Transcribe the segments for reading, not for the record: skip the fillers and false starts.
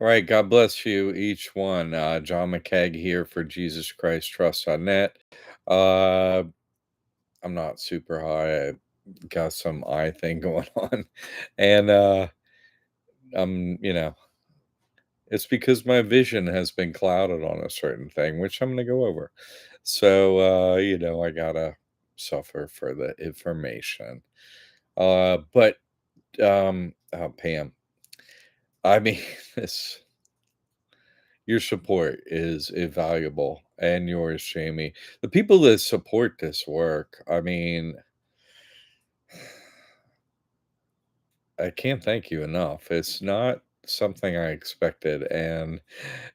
All right, God bless you, each one. John McCaig here for Jesus Christ Trust.net. Uh, I'm not super high. I got some eye thing going on. And I'm, it's because my vision has been clouded on a certain thing, which I'm going to go over. So, I got to suffer for the information. But Pam, I mean, this. Your support is invaluable, and yours, Jamie. The people that support this work, I mean, I can't thank you enough. It's not something I expected, and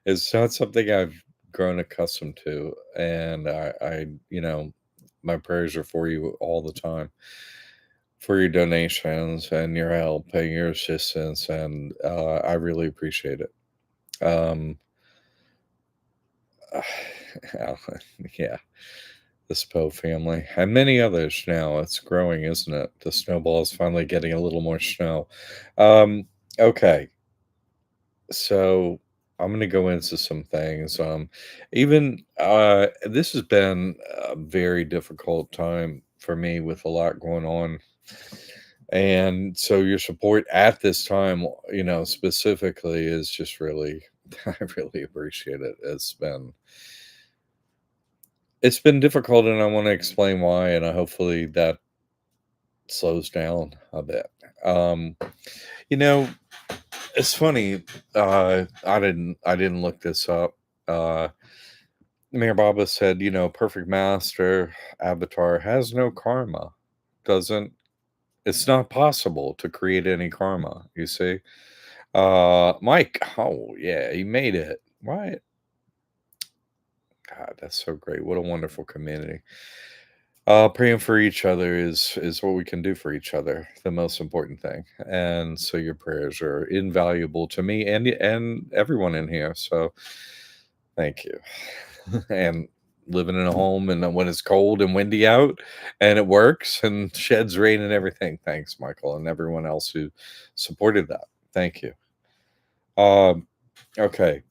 it's not something I've grown accustomed to. And my prayers are for you all the time, for your donations and your help and your assistance, and I really appreciate it. Um, yeah. The Spo family, and many others now. It's growing, isn't it? The snowball is finally getting a little more snow. Um, okay, so I'm going to go into some things. Even this has been a very difficult time for me with a lot going on, and so your support at this time, specifically, is just really, I really appreciate it. It's been difficult, and I want to explain why, and hopefully that slows down a bit. Um, you know, it's funny. I didn't look this up. Uh, Mayor Baba said, perfect master avatar has no karma. Doesn't. It's not possible to create any karma. You see, Mike. Oh yeah, he made it. Right. God, that's so great. What a wonderful community. Praying for each other is what we can do for each other, the most important thing. And so your prayers are invaluable to me and everyone in here. So thank you. And living in a home and when it's cold and windy out and it works and sheds rain and everything. Thanks, Michael, and everyone else who supported that. Thank you. Um, okay.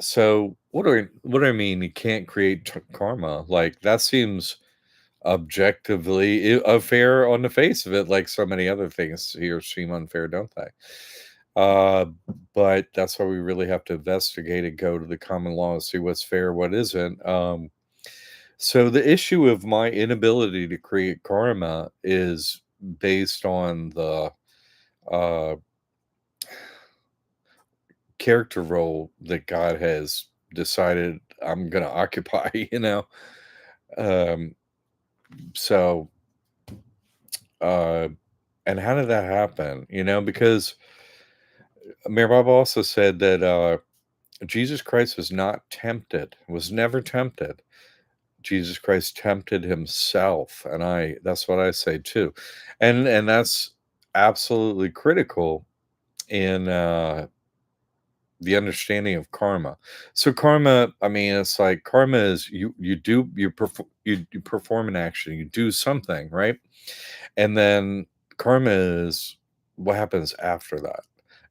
So what do I mean? You can't create karma. Like that seems objectively unfair on the face of it, like so many other things here seem unfair, don't they? Uh, but that's why we really have to investigate and go to the common law and see what's fair, what isn't. So the issue of my inability to create karma is based on the uh, character role that God has decided I'm going to occupy. Um, so uh, and how did that happen? Because Mayor Bob also said that Jesus Christ was not tempted, was never tempted. Jesus Christ tempted himself, and that's what I say too, and that's absolutely critical in the understanding of karma. So karma, I mean, it's like karma is you perform an action, you do something, right? And then karma is what happens after that.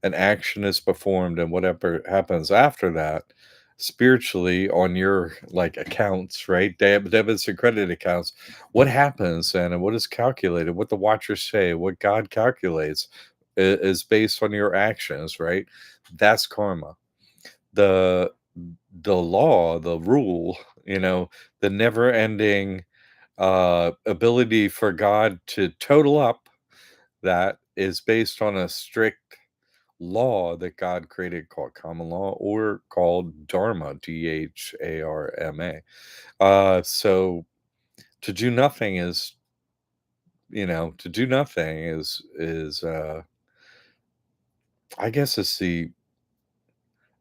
An action is performed, and whatever happens after that, spiritually on your like accounts, right? Debits and credit accounts. What happens and what is calculated, what the watchers say, what God calculates is based on your actions, right? That's karma. The the law, the rule, the never ending ability for God to total up that is based on a strict law that God created called common law or called Dharma, Dharma. So to do nothing is, to do nothing is I guess it's kind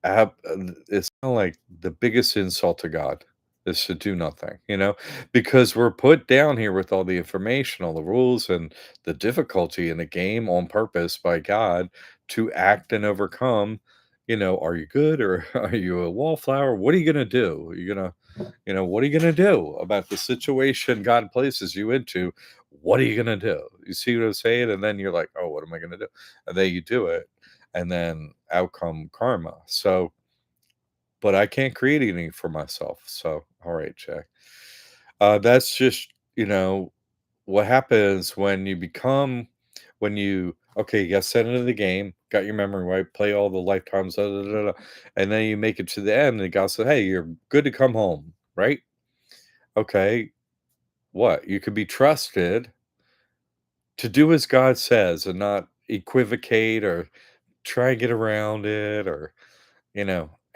of like the biggest insult to God is to do nothing, because we're put down here with all the information, all the rules, and the difficulty in the game on purpose by God to act and overcome. Are you good or are you a wallflower? What are you going to do? What are you going to do about the situation God places you into? What are you going to do? You see what I'm saying? And then you're like, oh, what am I going to do? And then you do it. and then outcome karma. So, but I can't create anything for myself. So, all right, Jack. That's just, what happens when you become, okay, you got sent into the game, got your memory right, play all the lifetimes, da, da, da, da, and then you make it to the end, and God said, hey, you're good to come home, right? Okay, what? You could be trusted to do as God says and not equivocate or try and get around it or,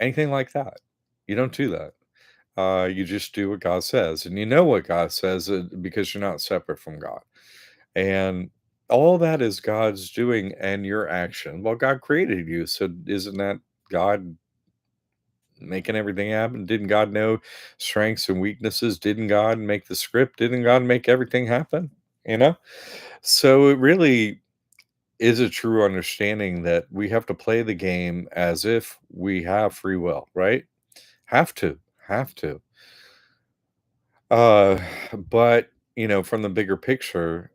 anything like that. You don't do that. You just do what God says, and you know what God says because you're not separate from God. And all that is God's doing and your action. Well, God created you, so isn't that God making everything happen? Didn't God know strengths and weaknesses? Didn't God make the script? Didn't God make everything happen? You know? So it really is a true understanding that we have to play the game as if we have free will, right? Have to, have to. Uh, but, from the bigger picture,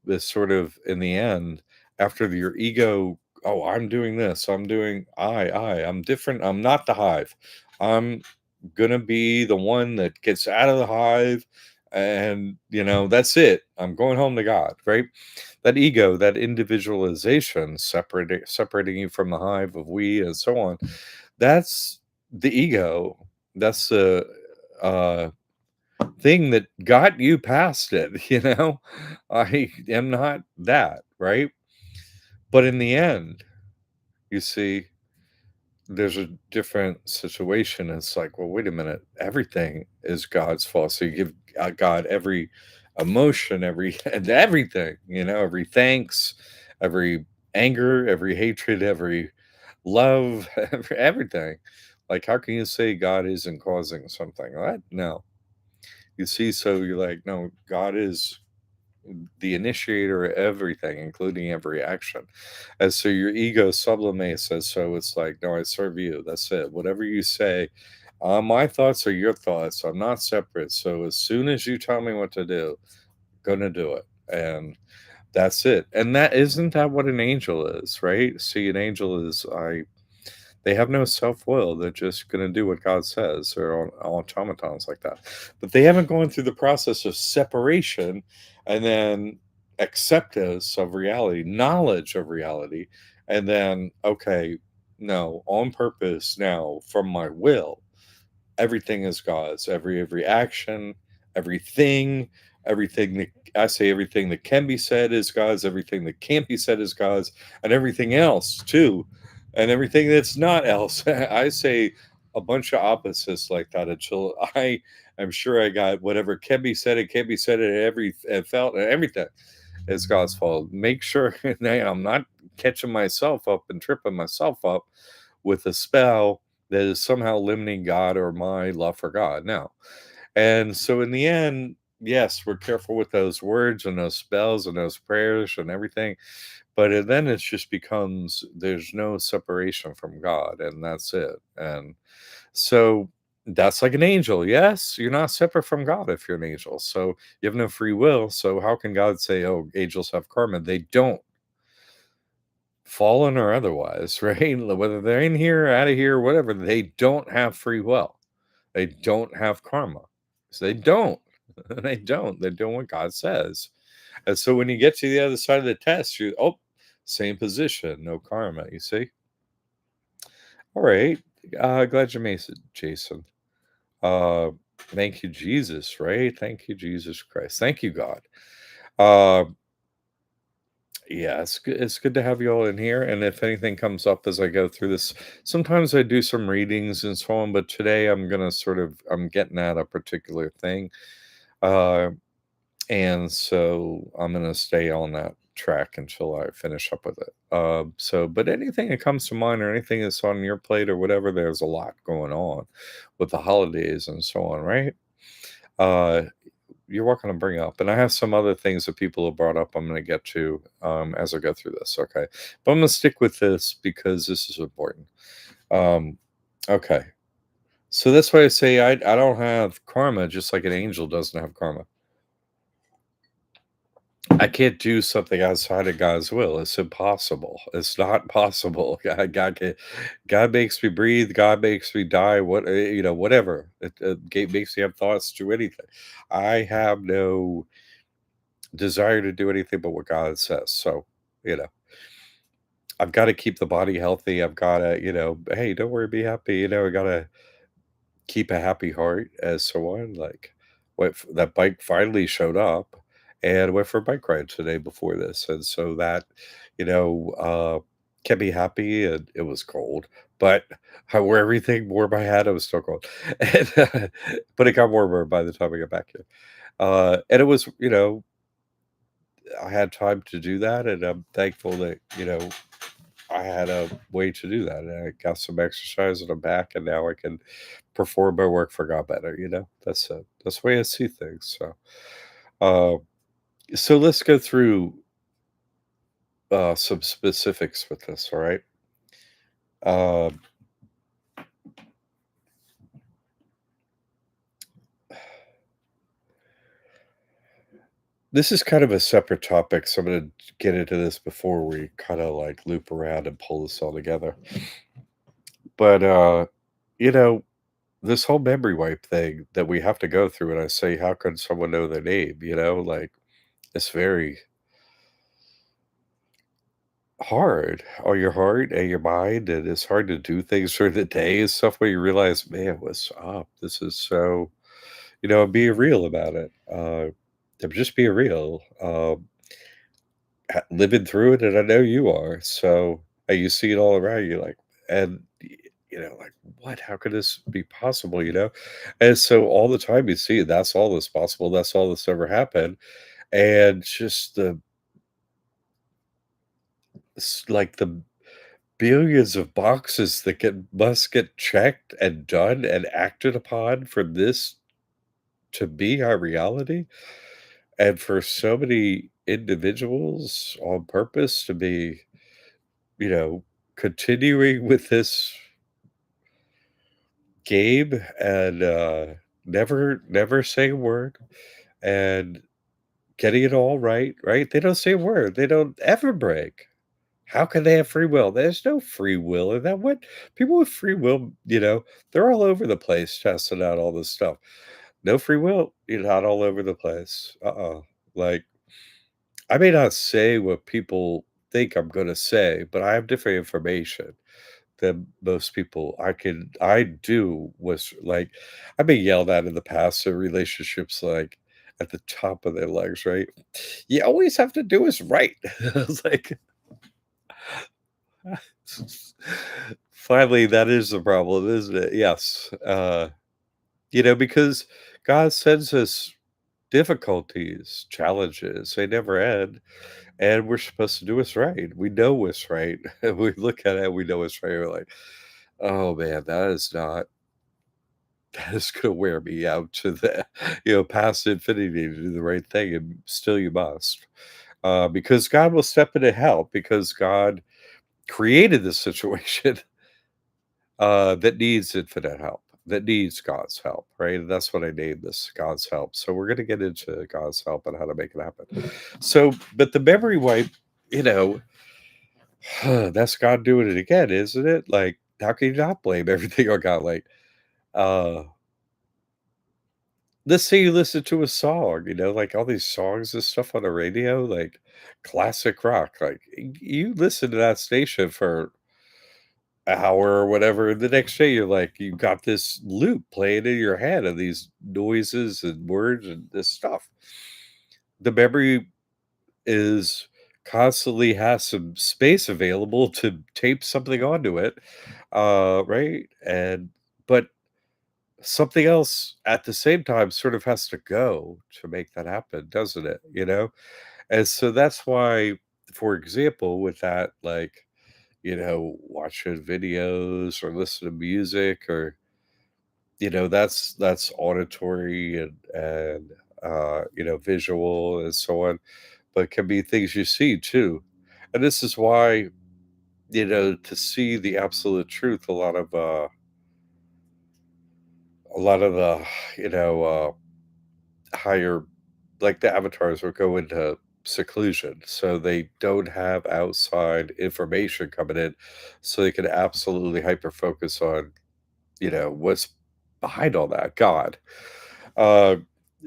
this sort of in the end, after your ego, oh, I'm doing this, I'm doing I'm different, I'm not the hive. I'm gonna be the one that gets out of the hive, and that's it. I'm going home to God, right? That ego, that individualization, separating you from the hive of we and so on, that's the ego. That's the uh thing that got you past it, I am not that, right? But in the end, you see, there's a different situation. It's like, well, wait a minute, everything is God's fault. So you give God every emotion, every and everything, every thanks, every anger, every hatred, every love, everything. Like, how can you say God isn't causing something? What? No. You see, so you're like, no, God is the initiator of everything, including every action. And so your ego sublimates says, so it's like, no, I serve you. That's it. Whatever you say, my thoughts are your thoughts. I'm not separate. So as soon as you tell me what to do, I'm gonna do it. And that's it. And that isn't that what an angel is, right? See, an angel is they have no self will. They're just going to do what God says. They're all automatons like that. But they haven't gone through the process of separation and then acceptance of reality, knowledge of reality, and then, okay, no, on purpose now from my will, everything is God's. Every action, everything, everything that I say, everything that can be said is God's. Everything that can't be said is God's, and everything else too, and everything that's not else. I say a bunch of opposites like that until I am sure I got whatever can be said. It can be said, and every and felt and everything is God's fault. Make sure that I'm not catching myself up and tripping myself up with a spell that is somehow limiting God or my love for God. No. And so in the end, yes, we're careful with those words and those spells and those prayers and everything. But then it just becomes there's no separation from God, and that's it. And so that's like an angel. Yes, you're not separate from God if you're an angel. So you have no free will. So how can God say, oh, angels have karma? They don't, fallen or otherwise, right? Whether they're in here, out of here, whatever, they don't have free will. They don't have karma. So they don't. They don't. They're doing what God says. And so when you get to the other side of the test, same position, no karma, you see? All right. Glad you made it, Jason. Uh, thank you, Jesus, right? Thank you, Jesus Christ. Thank you, God. Uh, yeah, it's good. It's good to have you all in here. And if anything comes up as I go through this, sometimes I do some readings and so on. But today I'm gonna I'm getting at a particular thing, uh, and so I'm gonna stay on that track until I finish up with it. But anything that comes to mind or anything that's on your plate or whatever, there's a lot going on with the holidays and so on, right? Uh, you're welcome to bring up. And I have some other things that people have brought up I'm going to get to as I go through this. Okay. But I'm going to stick with this because this is important. Um, okay. So that's why I say I don't have karma, just like an angel doesn't have karma. I can't do something outside of God's will. It's impossible. It's not possible. God makes me breathe. God makes me die. Whatever. Makes me have thoughts. Do anything. I have no desire to do anything but what God says. So, you know, I've got to keep the body healthy. I've got to, hey, don't worry, be happy. I got to keep a happy heart as so on. Like, that bike finally showed up, and I went for a bike ride today before this, and so that, you know, uh, kept me happy. And it was cold, but I wore everything, wore my hat. It was still cold, and, but it got warmer by the time I got back here. And it was, I had time to do that, and I'm thankful that I had a way to do that, and I got some exercise and I'm back, and now I can perform my work for God better, That's the way I see things, uh, so let's go through, some specifics with this, all right? Um, this is kind of a separate topic, so I'm gonna get into this before we kinda, like, loop around and pull this all together, but, you know, this whole memory wipe thing that we have to go through, and I say, "How can someone know their name?" Like, it's very hard on your heart and your mind, and it's hard to do things during the day and stuff where you realize, "Man, what's up? This is so," being real about it. I'm just being real, living through it, and I know you are. So, and you see it all around you, like, and like, what? How could this be possible? And so all the time you see it, that's all that's possible. That's all that's ever happened, and just like the billions of boxes that must get checked and done and acted upon for this to be our reality, and for so many individuals on purpose to be, you know, continuing with this game and, never saying a word and getting it all right, right? They don't say a word. They don't ever break. How can they have free will? There's no free will in that. What people with free will, they're all over the place testing out all this stuff. No free will, you're not all over the place. Like, I may not say what people think I'm gonna say, but I have different information than most people. I do was like, I've been yelled at in the past in relationships, like at the top of their legs, right? You always have to do is right. I was like, finally, that is the problem, isn't it? Yes. Because God sends us difficulties, challenges, they never end. And we're supposed to do what's right. We know what's right. We look at it, we know what's right. We're like, oh man, that is gonna wear me out to the past infinity to do the right thing. And still you must. Because God will step in to help because God created this situation that needs infinite help, that needs God's help, right? And that's what I named this, God's help. So we're gonna get into God's help and how to make it happen. So, but the memory wipe, you know, that's God doing it again, isn't it? Like, how can you not blame everything on God? Like, uh, let's say you listen to a song, like all these songs and stuff on the radio, like classic rock. Like, you listen to that station for hour or whatever. The next day, you're like, you got this loop playing in your head of these noises and words and this stuff. The memory is constantly has some space available to tape something onto it, right? But something else at the same time sort of has to go to make that happen, doesn't it? And so that's why, for example, with that, like, watching videos or listen to music or, that's auditory and visual and so on, but it can be things you see too. And this is why, to see the absolute truth, a lot of the, higher, like the avatars will go into seclusion, so they don't have outside information coming in, so they can absolutely hyper focus on, what's behind all that, God. Uh,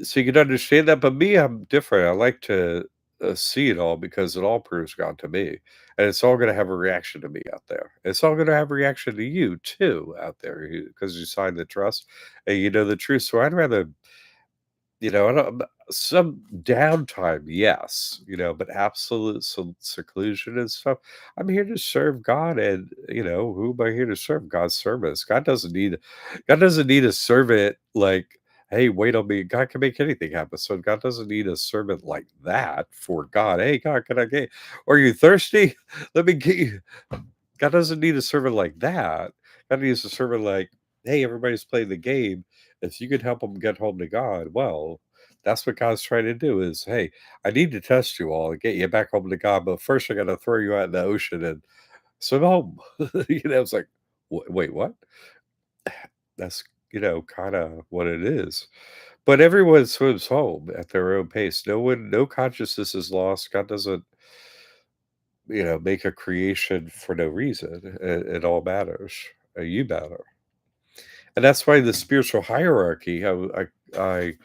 so you can understand that, but me, I'm different. I like to see it all because it all proves God to me, and it's all going to have a reaction to me out there. It's all going to have a reaction to you too out there because you signed the trust and you know the truth. So I'd rather I don't some downtime, yes, but absolute seclusion and stuff. I'm here to serve God, and who am I here to serve? God's service. God doesn't need a servant like, hey, wait on me. God can make anything happen. So God doesn't need a servant like that for God. Hey, God, can I get? Are you thirsty? Let me get you. God doesn't need a servant like that. God needs a servant like, hey, everybody's playing the game. If you could help them get home to God, well, that's what God's trying to do is, hey, I need to test you all and get you back home to God, but first I got to throw you out in the ocean and swim home. It's like, wait, what? That's, kind of what it is. But everyone swims home at their own pace. No consciousness is lost. God doesn't, make a creation for no reason. It all matters. You matter. And that's why the spiritual hierarchy, I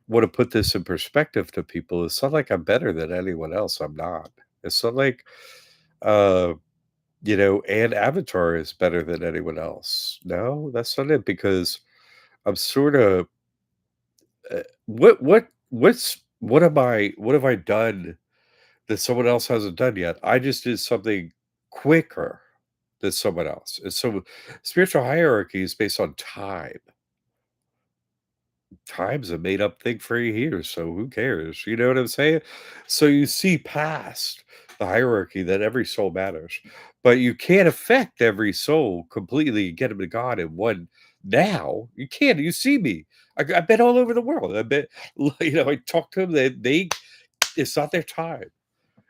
want to put this in perspective to people. It's not like I'm better than anyone else. I'm not. It's not like, uh, and Avatar is better than anyone else. No, that's not it because I'm sort of, what have I done that someone else hasn't done yet? I just did something quicker than someone else. And so spiritual hierarchy is based on time. Time's a made up thing for you here, so who cares? You know what I'm saying? So you see past the hierarchy that every soul matters, but you can't affect every soul completely and get them to God in one now. You can't. You see me. I've been all over the world. I bet, I talk to them. It's not their time.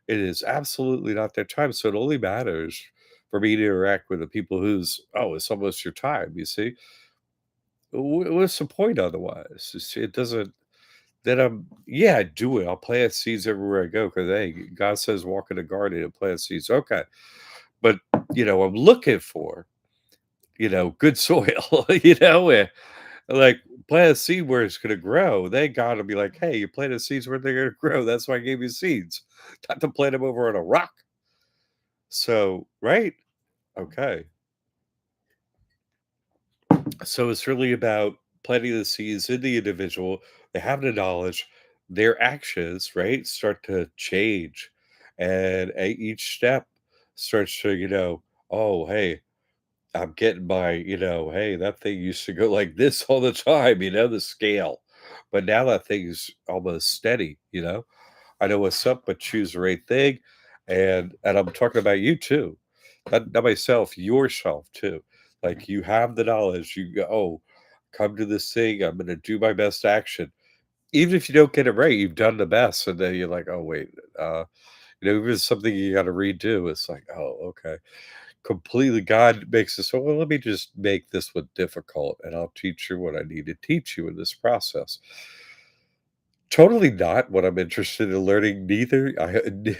It is absolutely not their time. So it only matters for me to interact with the people it's almost your time. You see, what's the point otherwise? It doesn't. Then yeah, I do it. I'll plant seeds everywhere I go because hey, God says walk in the garden and plant seeds. Okay, but I'm looking for good soil. Like plant a seed where it's going to grow. Then God will be like, hey, you planted seeds where they're going to grow. That's why I gave you seeds, not to plant them over on a rock. So right, okay. So it's really about planting the seeds in the individual. They have the knowledge, their actions, right, start to change. And at each step starts to, oh, hey, I'm getting my, hey, that thing used to go like this all the time, the scale. But now that thing's almost steady, I know what's up, but choose the right thing. And I'm talking about you too. Not myself, yourself too. Like you have the knowledge, you go, oh, come to this thing, I'm gonna do my best action. Even if you don't get it right, you've done the best. And then you're like, oh wait, if it's something you gotta redo, it's like, oh, okay. Completely God makes it so well, let me just make this one difficult and I'll teach you what I need to teach you in this process. Totally not what I'm interested in learning, neither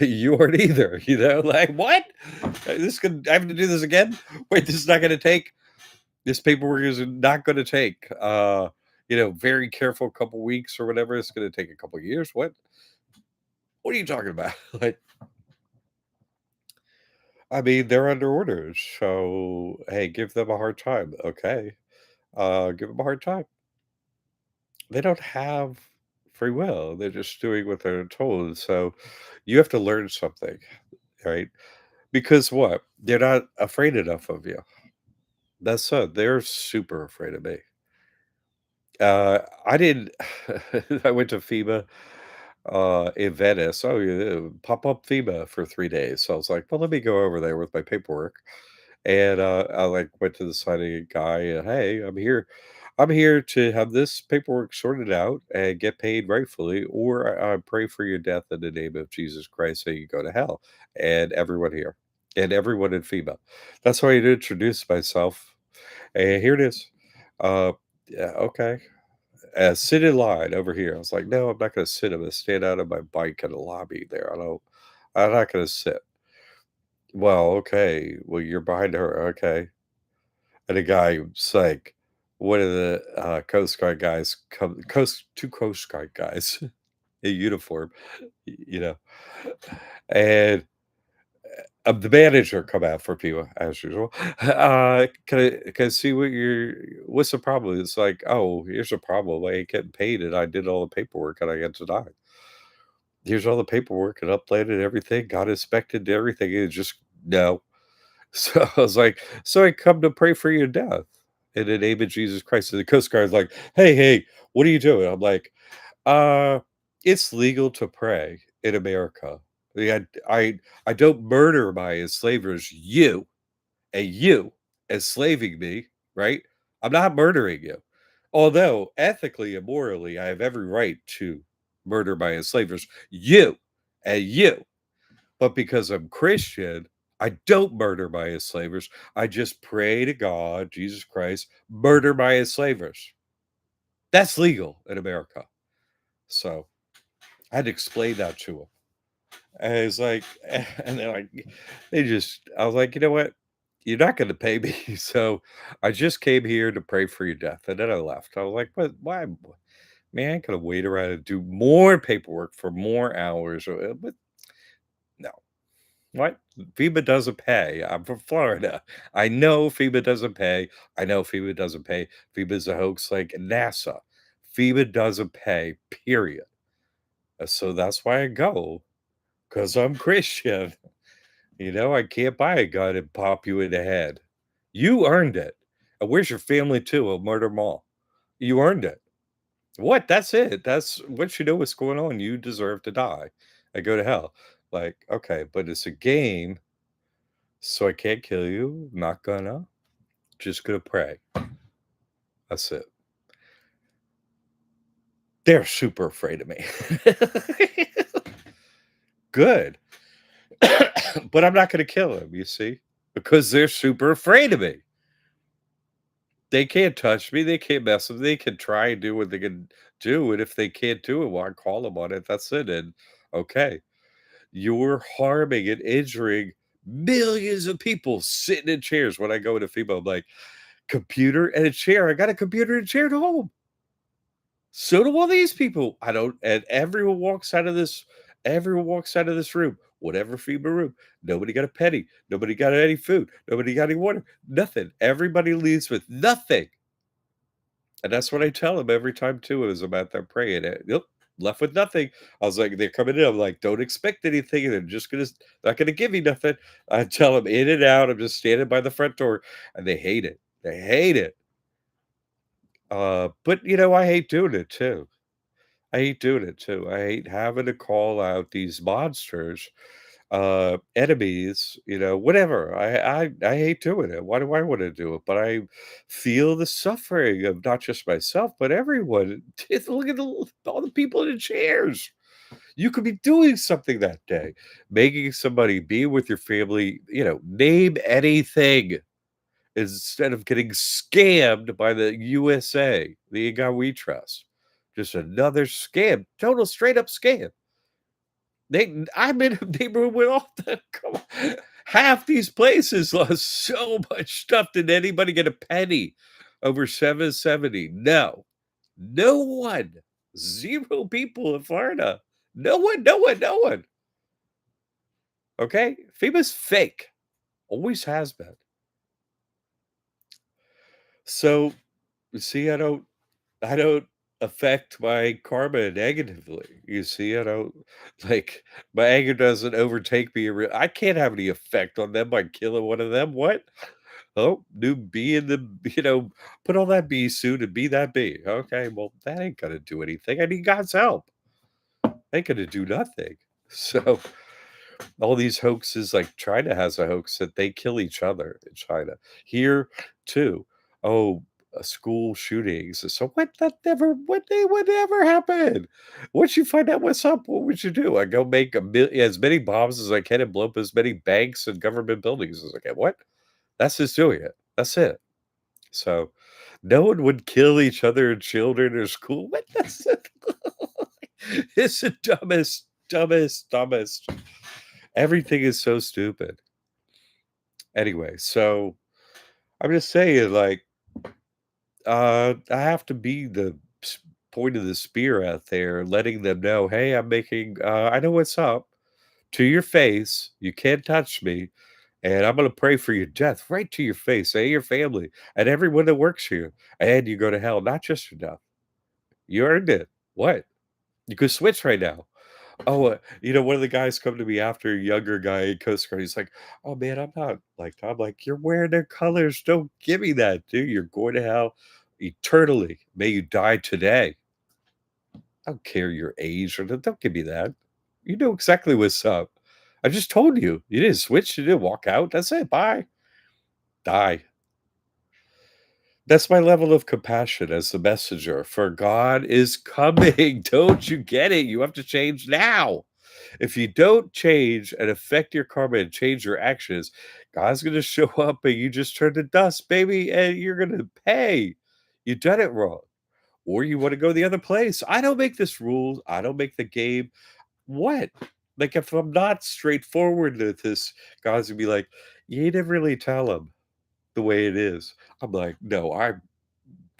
you aren't either, like, "What? I have to do this again? Wait, this is not gonna take this paperwork is not gonna take, very careful couple weeks or whatever, it's gonna take a couple years, what are you talking about?" Like, I mean, they're under orders, so, hey, give them a hard time, okay, give them a hard time. They don't have free will, they're just doing what they're told, so you have to learn something. Right? Because what? They're not afraid enough of you. They're super afraid of me. I didn't I went to FEMA, in Venice. Oh, yeah, pop up FEMA for 3 days. So I was like, "Well, let me go over there with my paperwork." And, I, like, went to the signing guy, "Hey, I'm here to have this paperwork sorted out and get paid rightfully, or I pray for your death in the name of Jesus Christ so you go to hell." And everyone here, and everyone in FEMA. That's how I introduced myself, and here it is. Uh, yeah, okay. sit in line over here. I was like, no, I'm not going to sit. I'm going to stand out on my bike in the lobby there. I'm not going to sit. Well, okay. Well, you're behind her. Okay. And a guy was like, one of the Coast Guard guys, two Coast Guard guys in uniform, you know, and the manager come out for people as usual. Can I see what's the problem? It's like, oh, here's a problem. I ain't getting paid, and I did all the paperwork, and I get denied. Here's all the paperwork and uploaded everything, got inspected, everything. And it's just no. So I was like, so I come to pray for your death in the name of Jesus Christ. And the Coast Guard's like, hey, what are you doing? I'm like, uh, it's legal to pray in America. Yeah, I don't murder my enslavers, you enslaving me, right? I'm not murdering you. Although ethically and morally, I have every right to murder my enslavers, you. But because I'm Christian, I don't murder my enslavers. I just pray to God, Jesus Christ, murder my enslavers. That's legal in America. So I had to explain that to him. And it's like, and they're like, I was like, you know what? You're not going to pay me. So I just came here to pray for your death. And then I left. I was like, but why? Man, I ain't going to wait around and do more paperwork for more hours. But no, what? FEMA doesn't pay. I'm from Florida. I know FEMA doesn't pay. I know FEMA doesn't pay. FEMA's a hoax like NASA. FEMA doesn't pay, period. So that's why I go, because I'm Christian. I can't buy a gun and pop you in the head. You earned it. And where's your family too? A murder mall. You earned it. What? That's it. That's once you know what's going on, you deserve to die and go to hell. Like, okay, but it's a game, so I can't kill you. Not gonna. Just gonna pray. That's it. They're super afraid of me. Good. But I'm not gonna kill them, you see? Because they're super afraid of me. They can't touch me, they can't mess with me, they can try and do what they can do, and if they can't do it, well, I call them on it, that's it, and okay. You're harming and injuring millions of people sitting in chairs. When I go into FEMA, I'm like, computer and a chair. I got a computer and a chair at home. So do all these people. I don't, and everyone walks out of this room, whatever FEMA room. Nobody got a penny. Nobody got any food. Nobody got any water. Nothing. Everybody leaves with nothing. And that's what I tell them every time too, is about their praying. Yep, left with nothing. I was like, they're coming in. I'm like, don't expect anything. And they're just not gonna give me nothing. I tell them in and out. I'm just standing by the front door, and they hate it. They hate it. But I hate doing it too. I hate doing it too. I hate having to call out these monsters, enemies, whatever. I hate doing it. Why do I want to do it? But I feel the suffering of not just myself, but everyone. Look at all the people in the chairs. You could be doing something that day, making somebody be with your family, name anything instead of getting scammed by the USA, the guy we trust. Just another scam, total straight up scam. I'm in a neighborhood with all the come on, half these places lost so much stuff. Did anybody get a penny over 770? No, no one. Zero people in Florida. No one, no one, no one. Okay, FEMA's fake. Always has been. So, you see, I don't affect my karma negatively. You see, I don't like my anger doesn't overtake me. I can't have any effect on them by killing one of them. What? Oh, new bee in the put on that bee suit and be that bee. Okay, well, that ain't gonna do anything. I need God's help. Ain't gonna do nothing. So all these hoaxes, like China has a hoax that they kill each other in China. Here too. Oh, school shootings. So what never happened? Once you find out what's up, what would you do? I go make as many bombs as I can and blow up as many banks and government buildings as I can. What? That's just doing it. That's it. So No one would kill each other and children or school. What the It's the dumbest, dumbest, dumbest. Everything is so stupid. Anyway, so I'm just saying, like, I have to be the point of the spear out there, letting them know, hey, I know what's up to your face. You can't touch me. And I'm going to pray for your death right to your face and your family and everyone that works here. And you go to hell, not just your death. You earned it. What? You could switch right now. Oh, one of the guys come to me after a younger guy in Coast Guard. He's like, "Oh man, I'm not like I'm like you're wearing their colors. Don't give me that, dude. You're going to hell eternally. May you die today. I don't care your age or don't give me that. You know exactly what's up. I just told you. You didn't switch. You didn't walk out. That's it. Bye. Die. That's my level of compassion as the messenger. For God is coming. Don't you get it? You have to change now. If you don't change and affect your karma and change your actions, God's going to show up and you just turn to dust, baby, and you're going to pay. You done it wrong. Or you want to go the other place. I don't make this rules. I don't make the game. What? Like, if I'm not straightforward with this, God's going to be like, you didn't really tell him the way it is. I'm like, no, I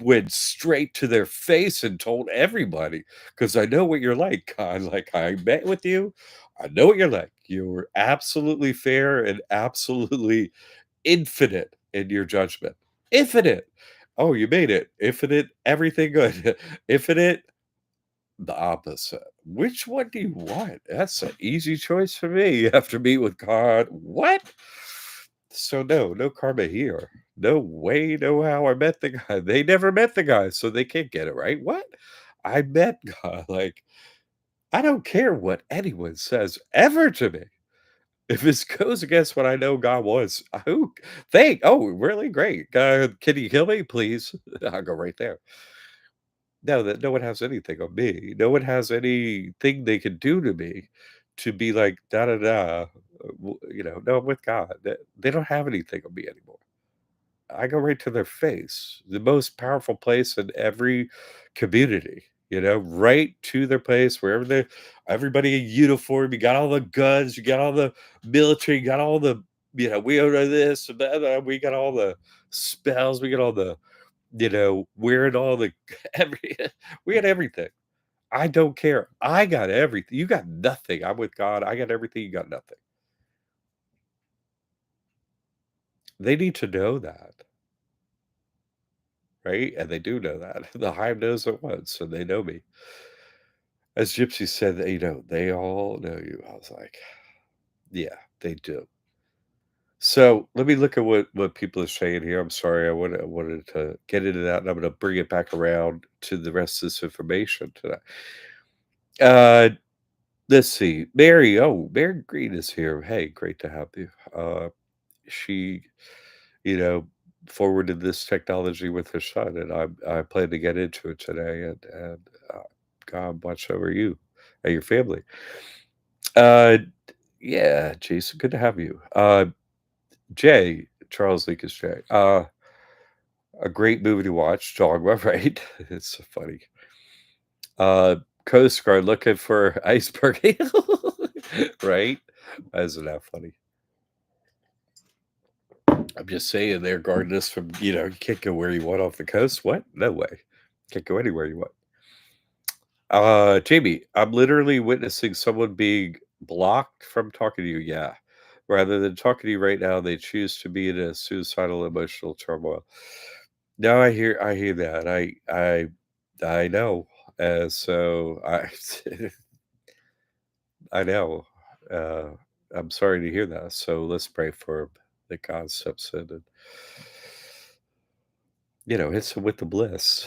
went straight to their face and told everybody because I know what you're like. I met with you. I know what you're like. You're absolutely fair and absolutely infinite in your judgment. Infinite. Oh, you made it. Infinite, everything good. Infinite, the opposite. Which one do you want? That's an easy choice for me. You have to meet with God. What? So no karma here. No way, no how I met the guy. They never met the guy, so they can't get it right. What? I met God. Like, I don't care what anyone says ever to me. If this goes against what I know God wants, who really great. Can you kill me, please? I'll go right there. No, that no one has anything on me. No one has anything they can do to me to be like da da da. No, I'm with God. They don't have anything on me anymore. I go right to their face, the most powerful place in every community, right to their place wherever they everybody in uniform, you got all the guns, you got all the military, you got all the, we own this, we got all the spells, we got all the, wearing all the every we got everything. I don't care. I got everything. You got nothing. I'm with God. I got everything. You got nothing. They need to know that. Right? And they do know that. The hive knows at once, and they know me. As Gypsy said, that, they all know you. I was like, yeah, they do. So let me look at what people are saying here. I'm sorry, I wanted to get into that, and I'm going to bring it back around to the rest of this information today. Uh, let's see, Mary. Oh, Mary Green is here. Hey, great to have you. She, you know, forwarded this technology with her son, and I plan to get into it today. And God watch over you and your family. Uh, yeah, Jason, good to have you. Jay, Charles Lucas Jay. A great movie to watch, Dogma, right? It's so funny. Uh, Coast Guard looking for iceberg, right? Isn't that funny? I'm just saying they're guarding us from, you can't go where you want off the coast. What? No way. Can't go anywhere you want. Jamie, I'm literally witnessing someone being blocked from talking to you. Yeah. Rather than talking to you right now, they choose to be in a suicidal emotional turmoil. No, I hear that. I know. So I know. Uh, I'm sorry to hear that. So let's pray for that God steps in and hits him with the bliss.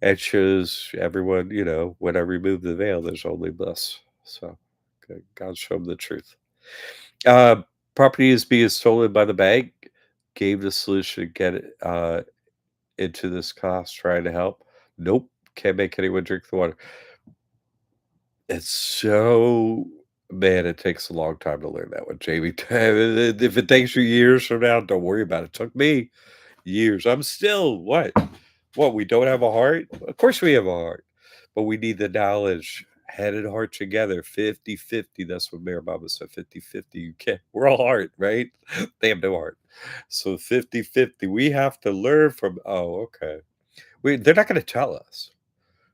And shows everyone, when I remove the veil, there's only bliss. So God show him the truth. Uh, Property is being stolen by the bank. Gave the solution to get it into this class, trying to help. Nope, can't make anyone drink the water. It's so man, it takes a long time to learn that one, Jamie. If it takes you years from now, don't worry about it. It took me years. I'm still what? What, we don't have a heart? Of course we have a heart, but we need the knowledge, head and heart together, 50-50. That's what Mayor Baba said, 50-50. You can't, we're all heart, right? They have no heart. So 50-50. We have to learn from, oh, okay. They're not going to tell us.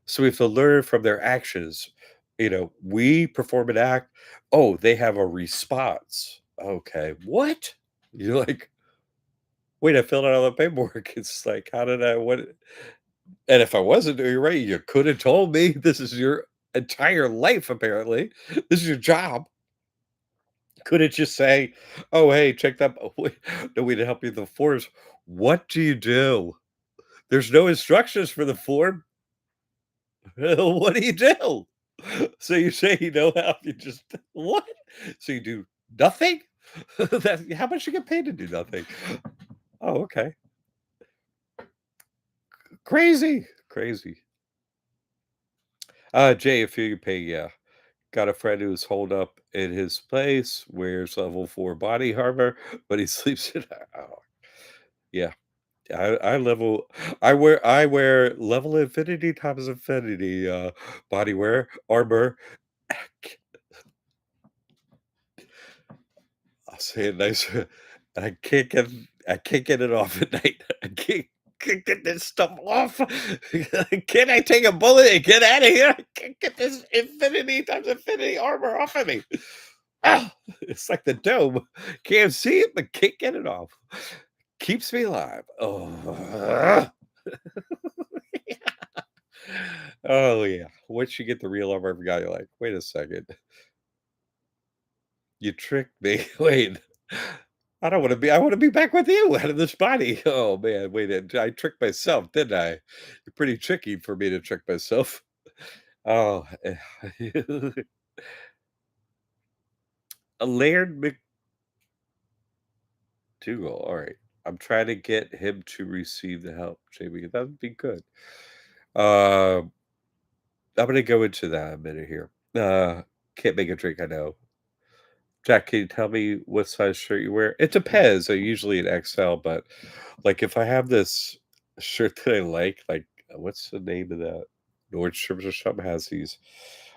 So we have to learn from their actions. We perform an act. Oh, they have a response. Okay. What? You're like, wait, I filled out all the paperwork. It's like, how did I, what? And if I wasn't doing it right, you could have told me. This is your entire life, apparently. This is your job. Couldn't just say, oh, hey, check that. No way to help you with the forms. What do you do? There's no instructions for the form. What do you do? So you say you know how you just what? So you do nothing? How much you get paid to do nothing? Oh, okay. Crazy, crazy. Jay, if you pay, yeah. Got a friend who's holed up in his place, wears level 4 body armor, but he sleeps in oh, yeah. I wear level infinity times infinity, body wear armor. I'll say it nicer. I can't get I can't get it off at night. I can't get this stuff off. Can I take a bullet and get out of here? I can't get this infinity times infinity armor off of me. Ah, it's like the dome. Can't see it, but can't get it off. Keeps me alive. Oh, oh yeah. Once you get the real armor, every guy, you're like, wait a second. You tricked me. Wait. I wanna be back with you out of this body. Oh, man, wait, I tricked myself, didn't I? You're pretty tricky for me to trick myself. Oh, a Laird McDougal, alright. I'm trying to get him to receive the help, Jamie, that would be good. Um, I'm gonna go into that in a minute here. Can't make a drink, I know. Jack, can you tell me what size shirt you wear? It depends. I usually an XL, but like if I have this shirt that I like, what's the name of that? Nordstrom's or something has these.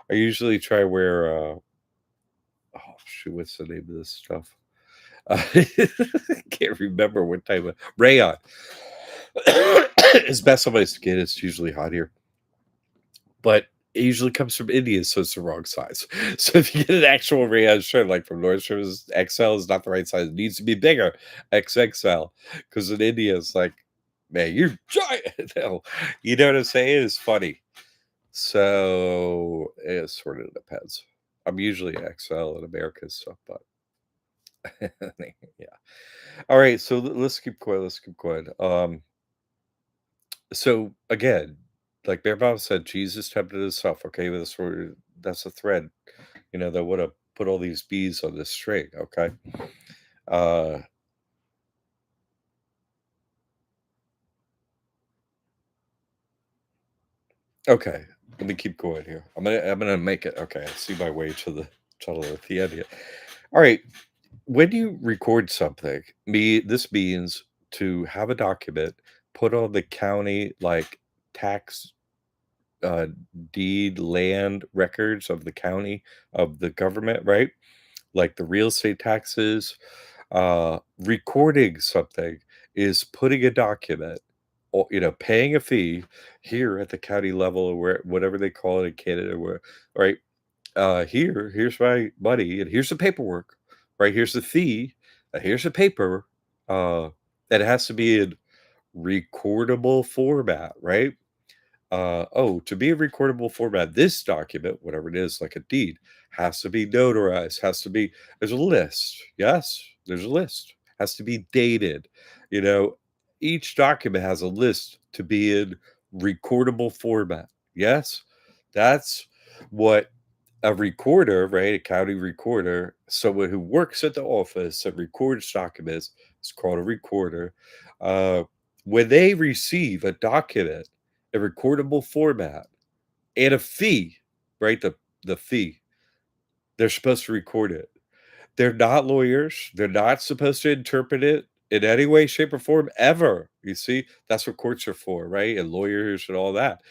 I usually try to wear oh shoot, what's the name of this stuff? I can't remember what type of rayon. It's best on my skin. It's usually hot here. But it usually comes from India, so it's the wrong size. So if you get an actual rayon shirt, like from Nordstrom's, XL is not the right size. It needs to be bigger, XXL. Because in India, it's like, man, you're giant. No, you know what I'm saying? It's funny. So it sort of depends. I'm usually XL in America stuff, but yeah. All right, so let's keep going. Let's keep going. So again, like Bear Bob said, Jesus tempted himself. Okay, that's a thread, that would have put all these bees on this string. Okay. Uh okay. Let me keep going here. I'm gonna make it okay. I see my way to the tunnel at the end here. All right. When you record something, this means to have a document put on the county like tax uh deed land records of the county of the government, right? Like the real estate taxes, recording something is putting a document or paying a fee here at the county level or where whatever they call it in Canada, where right here's my money and here's the paperwork, right? Here's the fee, here's the paper, that has to be in recordable format, right? Oh, to be a recordable format, this document, whatever it is, like a deed, has to be notarized, there's a list. Yes, there's a list, has to be dated. You know, each document has a list to be in recordable format. Yes, that's what a recorder, right? A county recorder, someone who works at the office and records documents, is called a recorder. Uh, when they receive a document a recordable format and a fee, right? The fee. They're supposed to record it. They're not lawyers. They're not supposed to interpret it. in any way, shape, or form ever. You see, that's what courts are for, right? And lawyers and all that.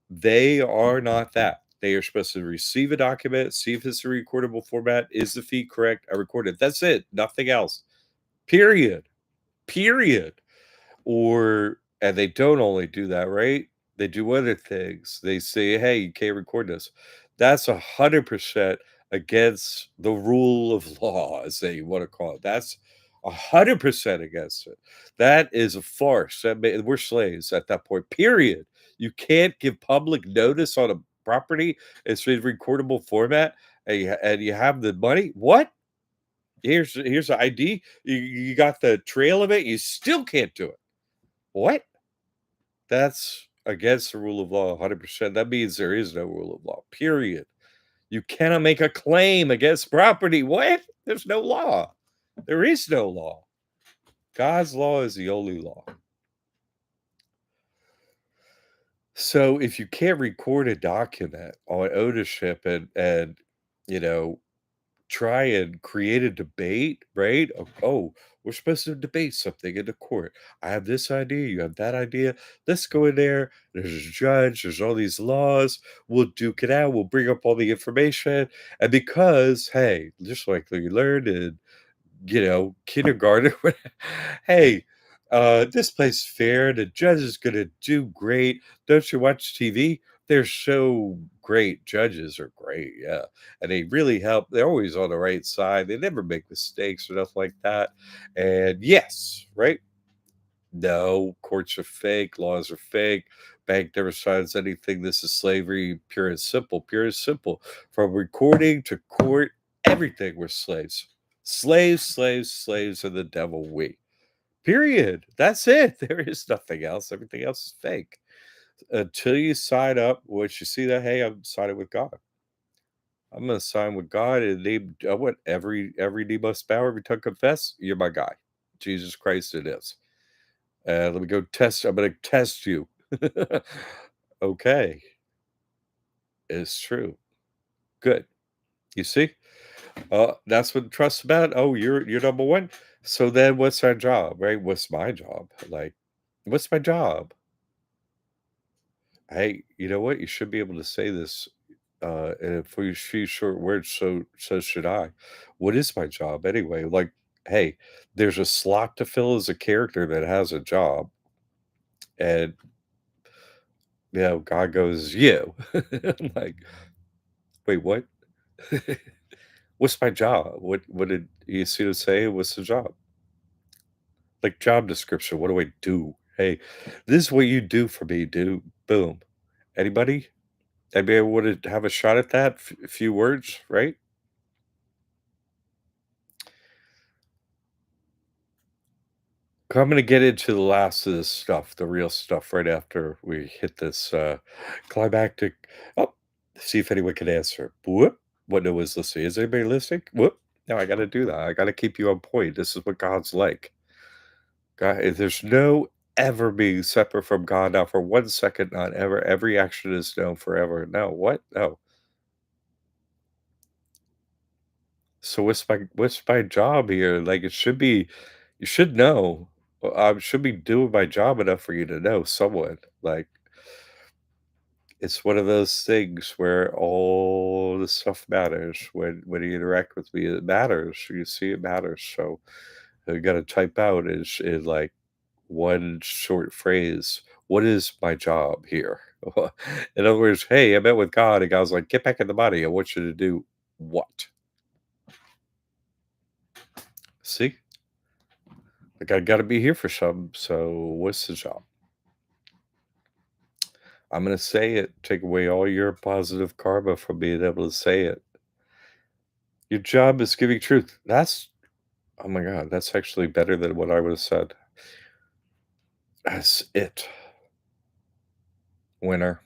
They are not that. They are supposed to receive a document, see if it's a recordable format. Is the fee correct? I record it. That's it. Nothing else. Period. Period. Or and they don't only do that, right? They do other things. They say, "Hey, you can't record this." That's 100% against the rule of law, as they want to call it. That's 100% against it. That is a farce. We're slaves at that point. Period. You can't give public notice on a property. It's in recordable format, and you have the money. What? Here's the ID. You got the trail of it. You still can't do it. What? That's against the rule of law 100%. That means there is no rule of law, period. You cannot make a claim against property. What? There's no law. There is no law. God's law is the only law. So if you can't record a document on ownership and you know try and create a debate, right? Oh, we're supposed to debate something in the court. I have this idea, you have that idea. Let's go in there. There's a judge, there's all these laws. We'll duke it out. We'll bring up all the information. And because, hey, just like we learned in kindergarten. Hey, this place fair. The judge is going to do great. Don't you watch TV? They're so great. Judges are great. Yeah. And they really help. They're always on the right side. They never make mistakes or nothing like that. And yes, right? No, courts are fake. Laws are fake. Bank never signs anything. This is slavery, pure and simple. Pure and simple. From recording to court, everything we're slaves. Slaves, slaves, slaves are the devil we. Period. That's it. There is nothing else. Everything else is fake. Until you sign up, once you see that, hey, I'm signing with God. I'm gonna sign with God and I want every knee must bow, every tongue confess, you're my guy. Jesus Christ it is. Let me go test. I'm gonna test you. Okay, it's true. Good. You see? That's what trust's about. Oh, you're number one. So then what's our job, right? What's my job? Like, what's my job? Hey, you know what? You should be able to say this in a few short words, so should I. What is my job anyway? Like, hey, there's a slot to fill as a character that has a job, and God goes, you. I'm like, wait, what? What's my job? What did you see to say? What's the job? Like job description. What do I do? Hey, this is what you do for me, dude. Boom. Anybody? Anybody want to have a shot at that? A few words, right? I'm gonna get into the last of this stuff, the real stuff, right after we hit this climactic. Oh, see if anyone can answer. Whoop. What no one's listening. Is anybody listening? Whoop. No, I gotta do that. I gotta keep you on point. This is what God's like. God, there's no ever being separate from God. Now, for 1 second, not ever. Every action is known forever. No, what? No. So what's my job here? Like it should be, you should know. I should be doing my job enough for you to know someone. Like it's one of those things where all the stuff matters. When you interact with me, it matters. You see, it matters. So you got to type out is in like one short phrase. What is my job here? In other words, hey, I met with God, and God's like, get back in the body. I want you to do what? See, like I got to be here for some. So what's the job? I'm gonna say it. Take away all your positive karma from being able to say it. Your job is giving truth. That's oh my god. That's actually better than what I would have said. That's it. Winner.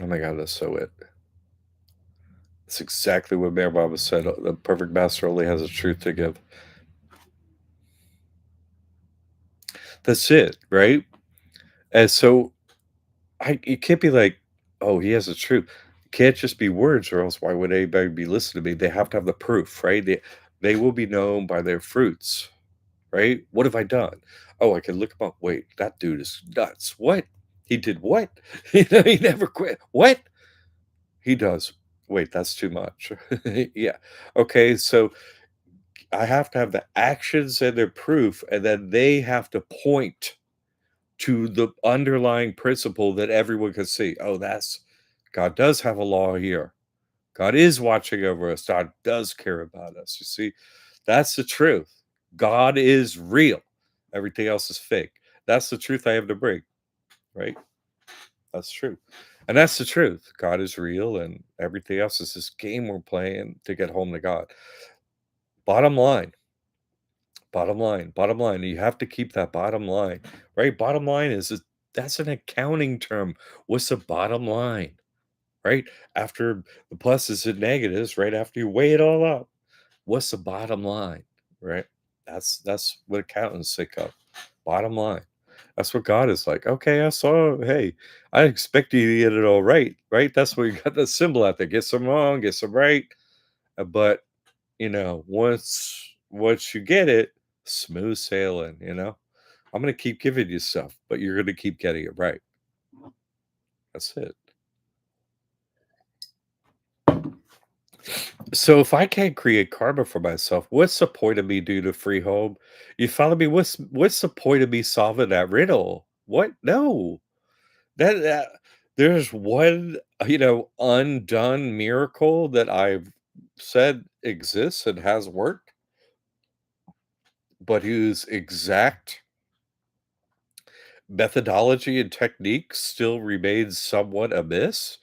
Oh my god. That's so it. That's exactly what Mayor Baba said. The perfect master only has the truth to give. That's it, right? And so you can't be like, oh, he has the truth. It can't just be words, or else why would anybody be listening to me? They have to have the proof, right? They will be known by their fruits. right? What have I done? Oh, I can look him up. Wait, that dude is nuts. What? He did what? He never quit. What? He does. Wait, that's too much. Yeah. Okay, so I have to have the actions and their proof, and then they have to point to the underlying principle that everyone can see. Oh, that's God does have a law here. God is watching over us. God does care about us. You see, that's the truth. God is real. Everything else is fake. That's the truth I have to bring, right? That's true. And that's the truth. God is real and everything else is this game we're playing to get home to God. Bottom line, bottom line. You have to keep that bottom line, right? Bottom line is that's an accounting term. What's the bottom line, right? After the pluses and negatives, right? After you weigh it all up, what's the bottom line, right? That's what accountants think of. Bottom line. That's what God is like. Okay, I saw. Hey, I expect you to get it all right, right? That's what you got the symbol out there. Get some wrong, get some right. But once you get it, smooth sailing. I'm gonna keep giving you stuff, but you're gonna keep getting it right. That's it. So if I can't create karma for myself, what's the point of me doing a free home? You follow me? What's the point of me solving that riddle? What? No. That there's one, undone miracle that I've said exists and has worked, but whose exact methodology and technique still remains somewhat amiss.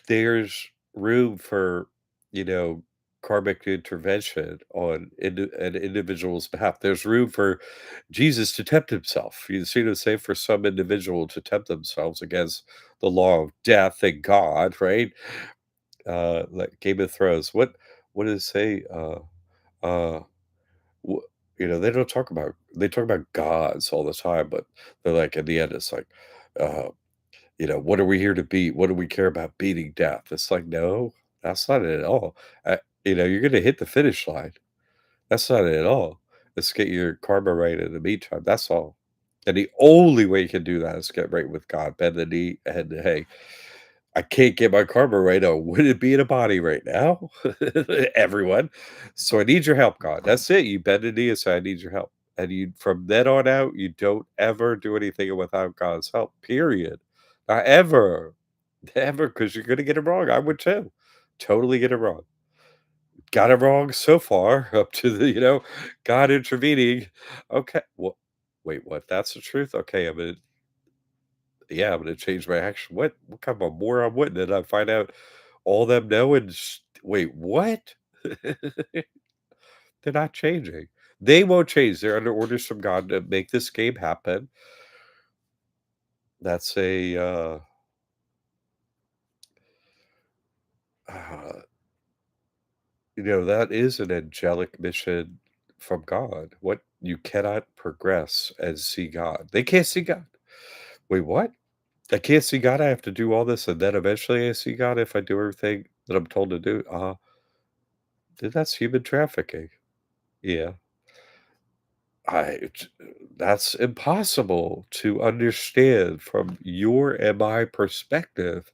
There's room for, you know, karmic intervention on an individual's behalf. There's room for Jesus to tempt himself. You see what I'm saying? For some individual to tempt themselves against the law of death and God, right? Like Game of Thrones. What does it say? Uh, they don't talk about they talk about gods all the time, but they're like in the end, it's like, uh, what are we here to beat? What do we care about beating death? It's like, no, that's not it at all. You're going to hit the finish line. That's not it at all. Let's get your karma right in the meantime. That's all. And the only way you can do that is get right with God, bend the knee, and hey, I can't get my karma right. Oh, would it be in a body right now? Everyone. So I need your help, God. That's it. You bend the knee and say, I need your help. And you from then on out, you don't ever do anything without God's help. Period. Not ever. Never, because you're gonna get it wrong. I would too. Totally get it wrong. Got it wrong so far, up to the, God intervening. Okay. Well, wait, what? That's the truth? Okay, I'm gonna change my action. What kind of a moron wouldn't it? I find out all them know and wait, what? They're not changing. They won't change. They're under orders from God to make this game happen. That's uh, that is an angelic mission from God. What you cannot progress and see God. They can't see God. Wait, what? I can't see God. I have to do all this, and then eventually I see God if I do everything that I'm told to do. That's human trafficking. Yeah. I t That's impossible to understand from your and my perspective,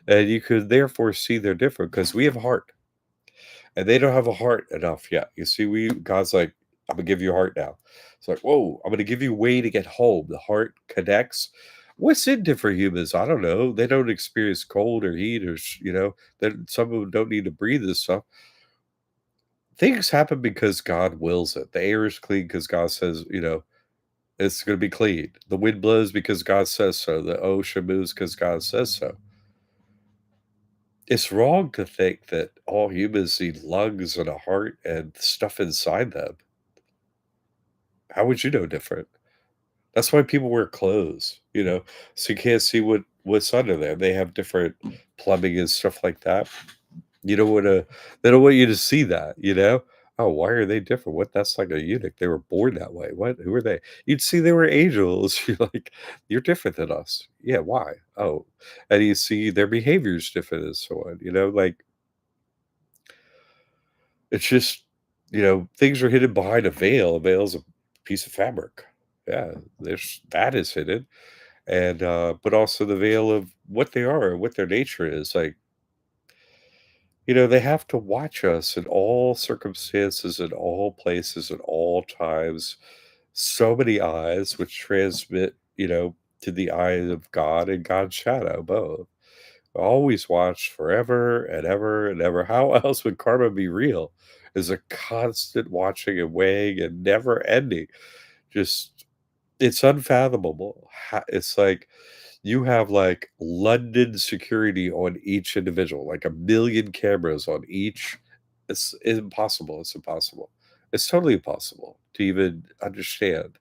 and you could therefore see they're different because we have a heart, and they don't have a heart enough yet. You see, God's like, "I'm gonna give you a heart now." It's like, "Whoa, I'm gonna give you a way to get home." The heart connects. What's in different humans? I don't know. They don't experience cold or heat or, that some of them don't need to breathe this stuff. Things happen because God wills it. The air is clean because God says, it's gonna be clean. The wind blows because God says so. The ocean moves because God says so. It's wrong to think that all humans need lungs and a heart and stuff inside them. How would you know different? That's why people wear clothes, so you can't see what's under there. They have different plumbing and stuff like that. You don't wanna They don't want you to see that, you know? "Oh, why are they different? What That's like a eunuch. They were born that way. What? Who are they?" You'd see they were angels. You're like, "You're different than us." "Yeah, why?" "Oh." And you see their behavior's different and so on, like, it's just, things are hidden behind a veil. A veil's piece of fabric. Yeah, there's that is hidden, and, but also the veil of what they are, what their nature is, like, they have to watch us in all circumstances, in all places, at all times. So many eyes, which transmit, to the eye of God and God's shadow, both. Always watch forever and ever and ever. How else would karma be real? Is a constant watching and weighing and never ending. Just it's unfathomable. It's like you have like London security on each individual, like a million cameras on each. It's impossible. It's impossible. It's totally impossible to even understand.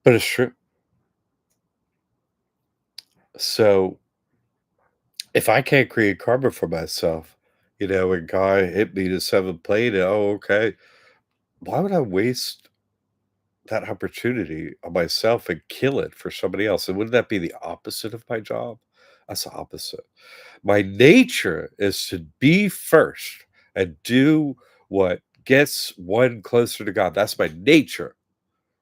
But it's true. So if I can't create karma for myself, and God hit me to seventh plane, and, oh, okay, why would I waste that opportunity on myself and kill it for somebody else? And wouldn't that be the opposite of my job? That's the opposite. My nature is to be first and do what gets one closer to God. That's my nature,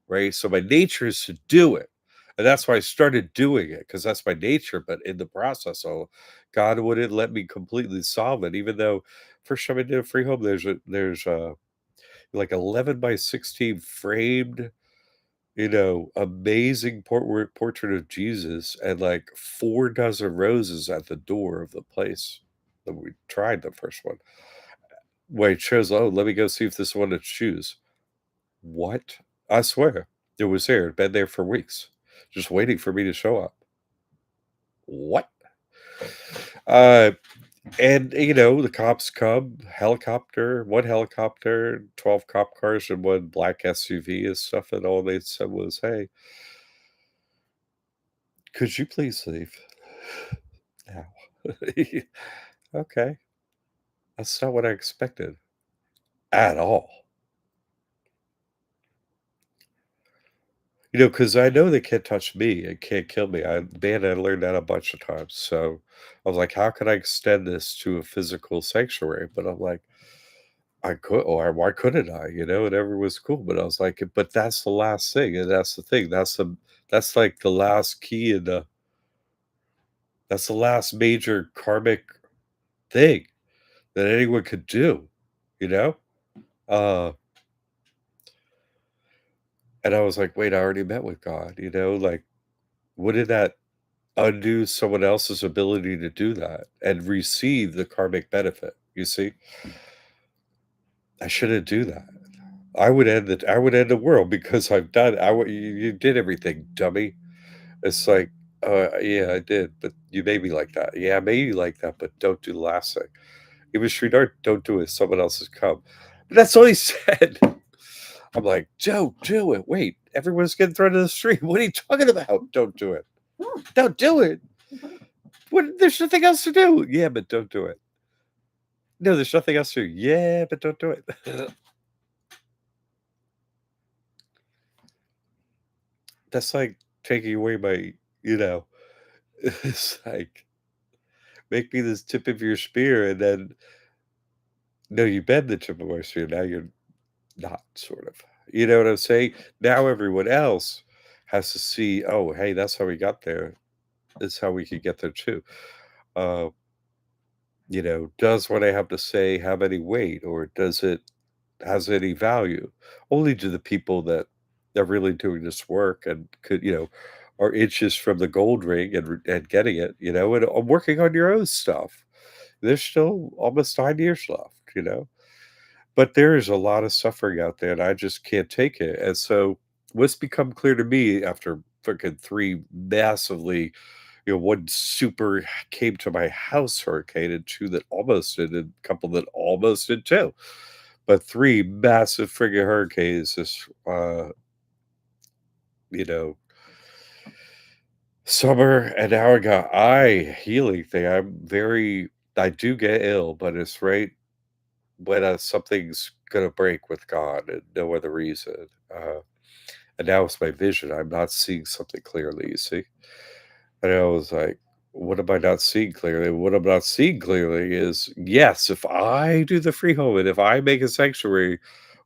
right? So my nature is to do it. And that's why I started doing it because that's my nature. But in the process, God wouldn't let me completely solve it, even though first time I did a free home, there's like 11 by 16 framed, amazing portrait of Jesus and like 4 dozen roses at the door of the place that we tried the first one. Wait, it shows, oh, let me go see if this one to choose. What? I swear, it was there. It'd been there for weeks, just waiting for me to show up. What? Uh, and the cops come, one helicopter, 12 cop cars, and one black SUV and stuff. And all they said was, "Hey, could you please leave now?" Okay, that's not what I expected at all. Because I know they can't touch me and can't kill me. I learned that a bunch of times. So I was like, how can I extend this to a physical sanctuary? But I'm like, I could, or why couldn't I? And everyone was cool. But I was like, but that's the last thing, and that's the thing. That's like the last key in the that's the last major karmic thing that anyone could do, you know? Uh, and I was like, wait, I already met with God, like, wouldn't that undo someone else's ability to do that and receive the karmic benefit? You see? I shouldn't do that. I would end the world because you did everything, dummy. It's like, yeah, I did, but you made me like that. Yeah, I made you like that, but don't do the last thing. Even Sridhar, don't do it. Someone else has come. But that's all he said. I'm like, don't do it. Wait, everyone's getting thrown to the street. What are you talking about? Don't do it. Don't do it. There's nothing else to do. Yeah, but don't do it. No, there's nothing else to do. Yeah, but don't do it. That's like taking away my, you know, it's like make me this tip of your spear, and then no, you bend the tip of my spear. Now you're not, sort of. You know what I'm saying? Now everyone else has to see, oh, hey, that's how we got there. That's how we could get there too. Uh, does what I have to say have any weight, or does it has any value? Only to the people that are really doing this work and could, are inches from the gold ring and getting it, and working on your own stuff. There's still almost 9 years left, but there is a lot of suffering out there, and I just can't take it. And so, what's become clear to me after freaking three massively, one super came to my house hurricane, and two that almost did, and a couple that almost did too. But three massive friggin' hurricanes this, you know, summer, and now I got eye healing thing. I do get ill, but it's right when something's gonna break with God and no other reason. And now it's my vision. I'm not seeing something clearly, you see? And I was like, what am I not seeing clearly? What I'm not seeing clearly is, yes, if I do the free home and if I make a sanctuary,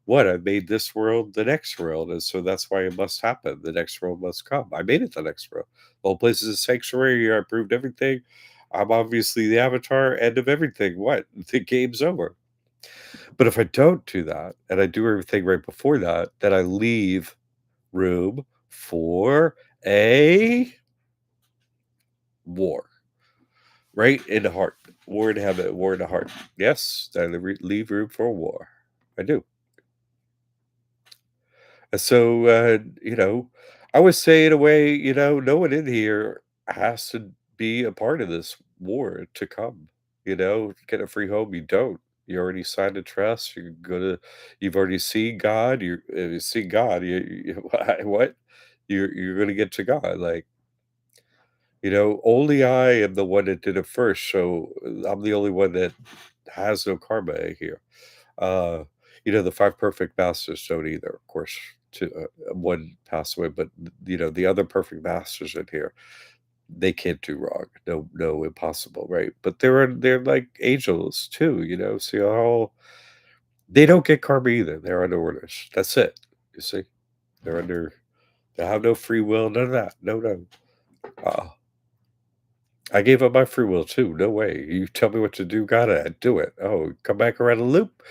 What? I made this world the next world, and so that's why it must happen. The next world must come. I made it the next world. The whole place is a sanctuary. I proved everything. I'm obviously the avatar. End of everything. What? The game's over. But if I don't do that, and I do everything right before that, then I leave room for a war, right in the heart. War in heaven, war in the heart. Yes, I leave room for a war. I do. So, I would say in a way, no one in here has to be a part of this war to come. Get a free home. You don't. You already signed a trust. You've already seen God. You see God. What? You're gonna get to God. Like, only I am the one that did it first. So I'm the only one that has no karma here. Uh, the 5 perfect masters don't either, of course, one passed away, but, the other perfect masters in here, they can't do wrong. No, no, impossible, right? But they're like angels too, so they don't get karma either. They're under orders. That's it. You see? They're under they have no free will, none of that. No, no. uh I gave up my free will too. No way. You tell me what to do, gotta do it. Oh, come back around the loop,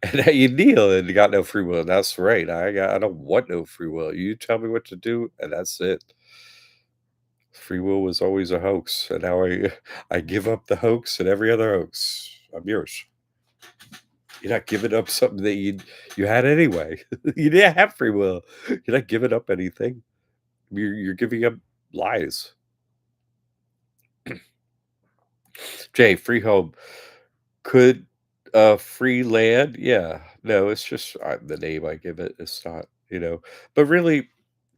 and now you kneel and you got no free will. That's right. I don't want no free will. You tell me what to do, and that's it. Free will was always a hoax, and now I give up the hoax and every other hoax. I'm yours. You're not giving up something that you had anyway. You didn't have free will. You're not giving up anything. You're giving up lies. Jay, free home. Could free land? Yeah. No, it's just the name I give it. It's not, but really,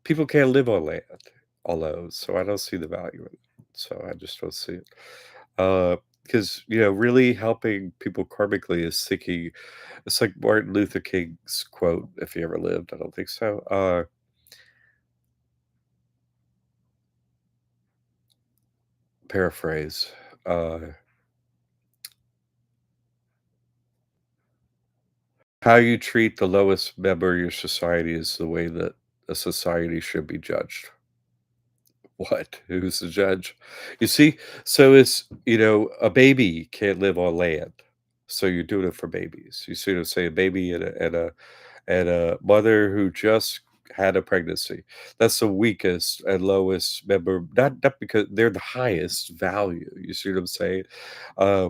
people can't live on land alone. So I don't see the value in it. So I just don't see it. Because, really helping people karmically is thinking, it's like Martin Luther King's quote, if he ever lived. I don't think so. Paraphrase. Uh, how you treat the lowest member of your society is the way that a society should be judged. What? Who's the judge? You see? So it's, a baby can't live on land. So you're doing it for babies. You see what I'm saying? A baby and a mother who just had a pregnancy. That's the weakest and lowest member. Not because they're the highest value. You see what I'm saying? Uh,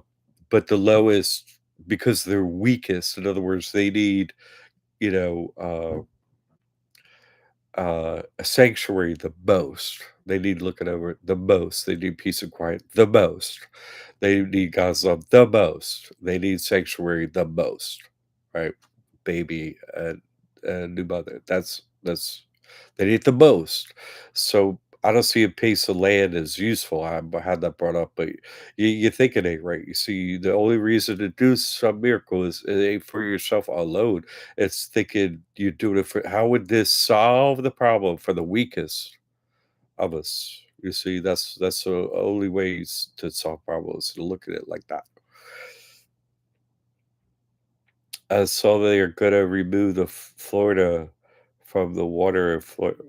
but the lowest because they're weakest. In other words, they need, you know, uh a sanctuary the most. They need looking over it the most. They need peace and quiet the most. They need God's love the most. They need sanctuary the most. Right? Baby and new mother. That's they need the most. So I don't see a piece of land as useful. I had that brought up, but you think it ain't right. You see, the only reason to do some miracle is it ain't for yourself alone. It's thinking you're doing it for how would this solve the problem for the weakest of us? You see, that's the only ways to solve problems to look at it like that. So they are gonna remove the Florida from the water of Florida.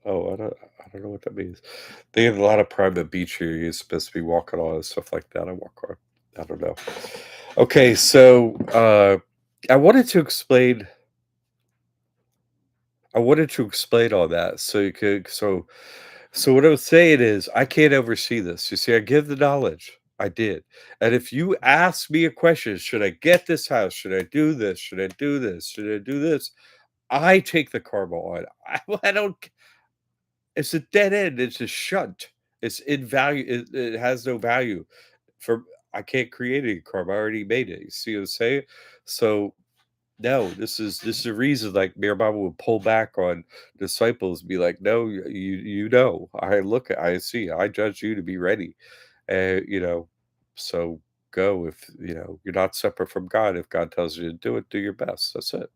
Oh, I don't know what that means. They have a lot of private beach here you're supposed to be walking on and stuff like that. I walk on. I don't know. Okay, so I wanted to explain I wanted to explain all that so you could so what I was saying is I can't oversee this. You see, I give the knowledge. I did. And if you ask me a question, should I get this house? Should I do this? Should I do this? Should I do this? I take the karma on. I don't it's a dead end. It's a shunt. It's invalue. It has no value. For I can't create any karma. I already made it. You see what I'm saying? So no, this is a reason like Mayor Baba would pull back on disciples, be like, no, I look, I see, I judge you to be ready, so go if you're not separate from God. If God tells you to do it, do your best. That's it.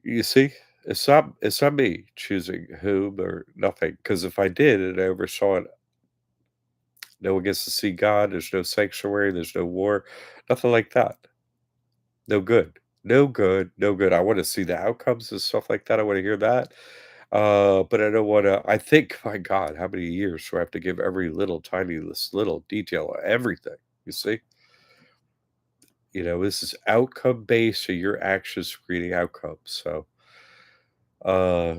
You see, it's not me choosing whom or nothing. Because if I did and I oversaw it, no one gets to see God. There's no sanctuary. There's no war. Nothing like that. No good. No good, no good. I wanna see the outcomes and stuff like that, I wanna hear that, but I don't wanna I think, my god, how many years do I have to give every little tiny this little detail of everything, you see? You know, this is outcome based, so your actions creating outcomes, so, uh,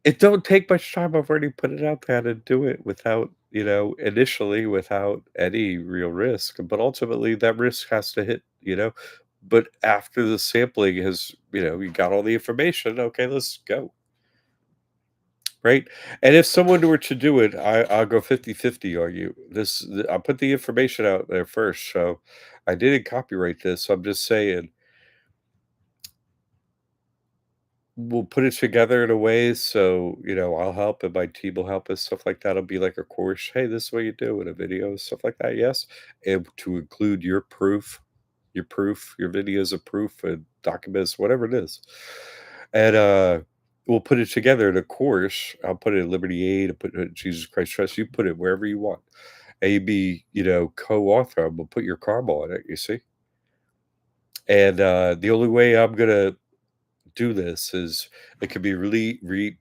it don't take much time, I've already put it out there to do it without, initially without any real risk, but ultimately that risk has to hit, but after the sampling has, you got all the information, okay, let's go, right? And if someone were to do it, I'll go 50-50 on you. I put the information out there first, so I didn't copyright this, so I'm just saying we'll put it together in a way so, I'll help and my team will help us, stuff like that. It'll be like a course. Hey, this is what you do in a video, stuff like that. Yes. And to include your videos of proof and documents, whatever it is. And we'll put it together in a course. I'll put it in Liberty Aid, I'll put it in Jesus Christ Trust. You put it wherever you want. A be, co-author. We'll put your karma on it, you see. And the only way I'm gonna do this is it could be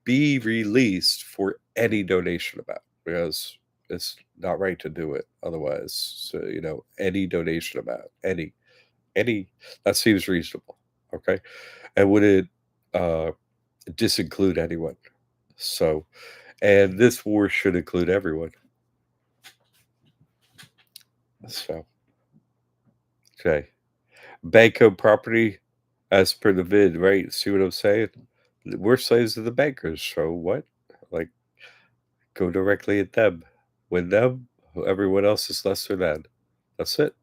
be released for any donation amount because it's not right to do it otherwise. So, any donation amount, any that seems reasonable. Okay. And would it uh disinclude anyone? So, and this war should include everyone. So, okay. Banco property as per the vid, right? See what I'm saying? We're slaves of the bankers. So what? Like, go directly at them. With them, everyone else is lesser than. That's it.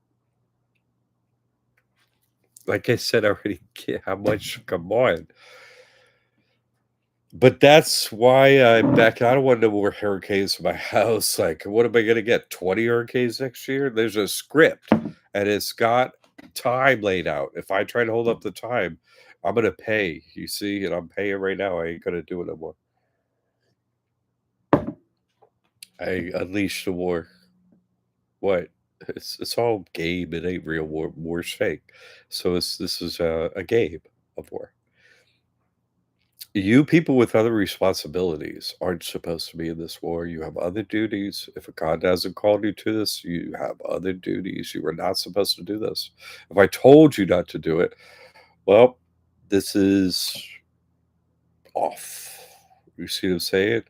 Like I said already, how much? Come on. But that's why I'm back. I don't want no more hurricanes in my house. Like, what am I going to get? 20 hurricanes next year? There's a script and it's got time laid out. If I try to hold up the time, I'm going to pay. You see, and I'm paying right now. I ain't going to do it no more. I unleashed the war. What? It's all game. It ain't real war. War's fake. So this is a game of war. You people with other responsibilities aren't supposed to be in this war. You have other duties. If a God hasn't called you to this, you have other duties. You are not supposed to do this. If I told you not to do it, well, this is off. You see what I'm saying?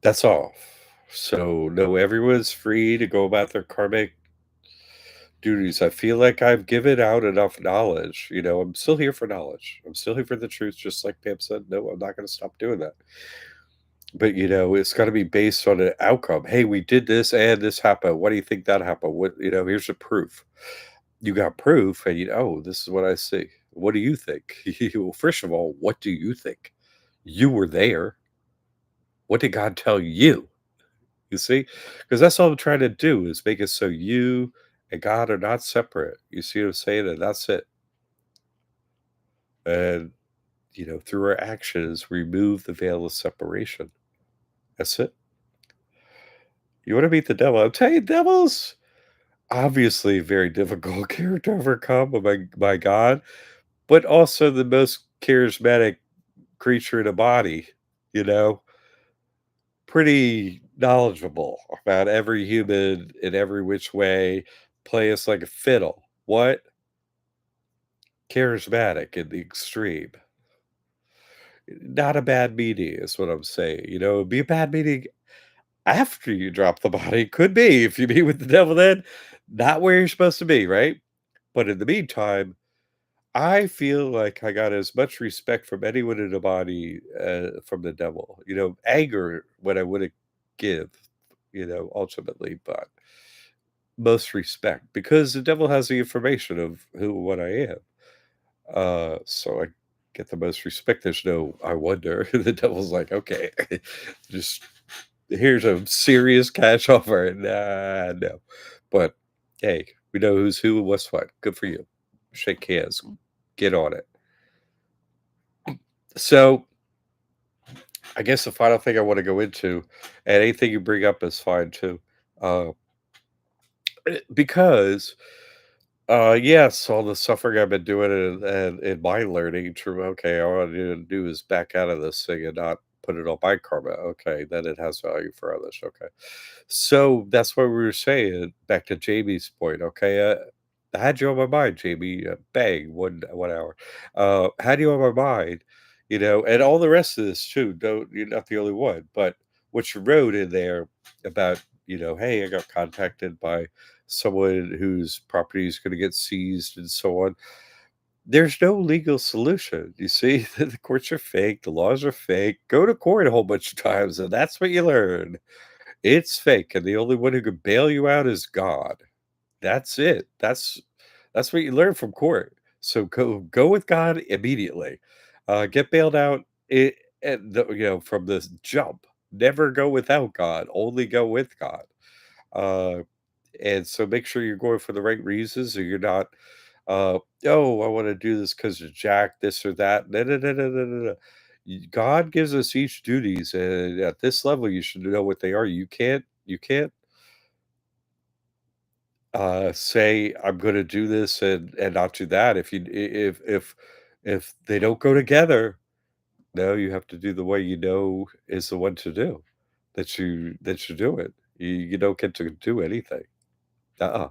That's off. So, no, everyone's free to go about their karmic duties. I feel like I've given out enough knowledge. I'm still here for knowledge. I'm still here for the truth, just like Pam said. No, I'm not going to stop doing that. But, it's gotta be based on an outcome. "Hey, we did this and this happened. What do you think that happened? Here's the proof." You got proof and "Oh, this is what I see. What do you think?" Well, first of all, what do you think? You were there. What did God tell you? You see? Because that's all I'm trying to do is make it so you and God are not separate. You see what I'm saying? And that's it. And, through our actions, remove the veil of separation. That's it. You wanna meet the devil? I'm telling you, devils obviously very difficult character to overcome, oh my god, but also the most charismatic creature in a body, you know? Pretty knowledgeable about every human in every which way, play us like a fiddle. What? Charismatic in the extreme. Not a bad meeting is what I'm saying, It'd be a bad meeting after you drop the body. Could be if you meet with the devil then, not where you're supposed to be, right? But in the meantime, I feel like I got as much respect from anyone in the body, from the devil. Anger what I wouldn't give, ultimately, but most respect because the devil has the information of who and what I am. So I get the most respect. There's no I wonder. The devil's like, okay, just here's a serious cash offer. Nah, no. But hey, we know who's who and what's what. Good for you. Shake hands. Get on it. So I guess the final thing I want to go into, and anything you bring up is fine too. Uh, because Yes, all the suffering I've been doing and my learning, true, okay, all I need to do is back out of this thing and not put it on my karma. Okay, then it has value for others. Okay. So that's what we were saying, back to Jamie's point. Okay, I had you on my mind, Jamie. Bang, 1 hour. Had you on my mind, and all the rest of this too. Don't You're not the only one, but what you wrote in there about, hey, I got contacted by someone whose property is going to get seized and so on. There's no legal solution. You see, the courts are fake, the laws are fake. Go to court a whole bunch of times, and that's what you learn. It's fake, and the only one who can bail you out is God. That's it. That's what you learn from court. So go with God immediately. Get bailed out from the jump. Never go without God. Only go with God. Uh, and so make sure you're going for the right reasons, or you're not. Oh, I want to do this because of Jack, this or that. No, no, no, no, no, no, no. God gives us each duties, and at this level, you should know what they are. You can't say I'm going to do this and not do that. If they don't go together, no, you have to do the way you know is the one to do. That you do it. You don't get to do anything. Uh-uh.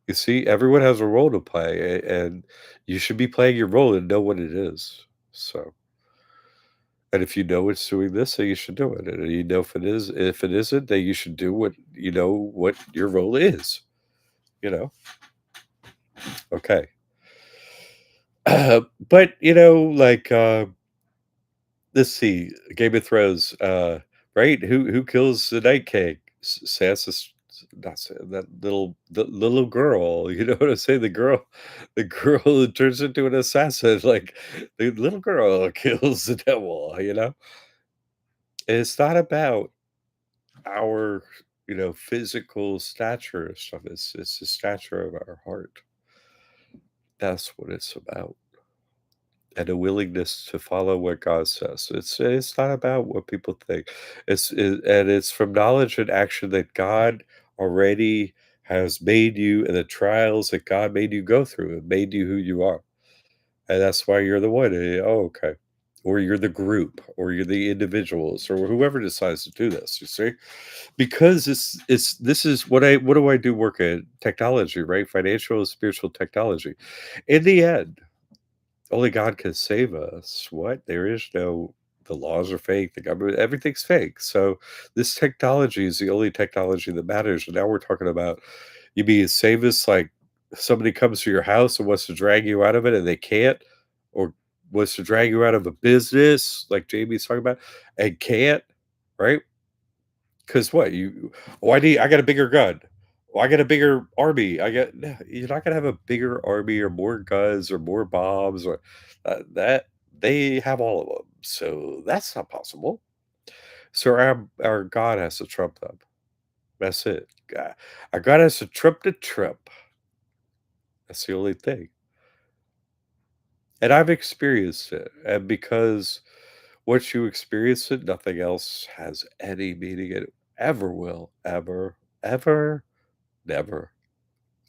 You see, everyone has a role to play, and you should be playing your role and know what it is. So, and if you know it's doing this, then you should do it. And if it isn't, then you should do what your role is. You know, okay. But like let's see, Game of Thrones, right? Who kills the Night King? Sansa, not that the little girl. You know what I'm saying? The girl who turns into an assassin. Like the little girl kills the devil. And it's not about our physical stature and stuff. It's the stature of our heart. That's what it's about. And a willingness to follow what God says. It's not about what people think. And it's from knowledge and action that God already has made you, and the trials that God made you go through and made you who you are. And that's why you're the one. Oh, okay. Or you're the group, or you're the individuals, or whoever decides to do this. You see, because this is what do I do? Work at technology, right? Financial and spiritual technology. In the end, only God can save us. What? There is no the laws are fake, the government, everything's fake. So this technology is the only technology that matters. And now we're talking about you mean save us like somebody comes to your house and wants to drag you out of it and they can't, or wants to drag you out of a business like Jamie's talking about and can't, right? Because what you why do you, I got a bigger gun. Well, I got a bigger army. No, you're not gonna have a bigger army or more guns or more bombs or that they have all of them. So that's not possible. So our God has to trump them. That's it. Our God has to trump the trump. That's the only thing. And I've experienced it. And because once you experience it, nothing else has any meaning. It ever will. Ever, ever, never.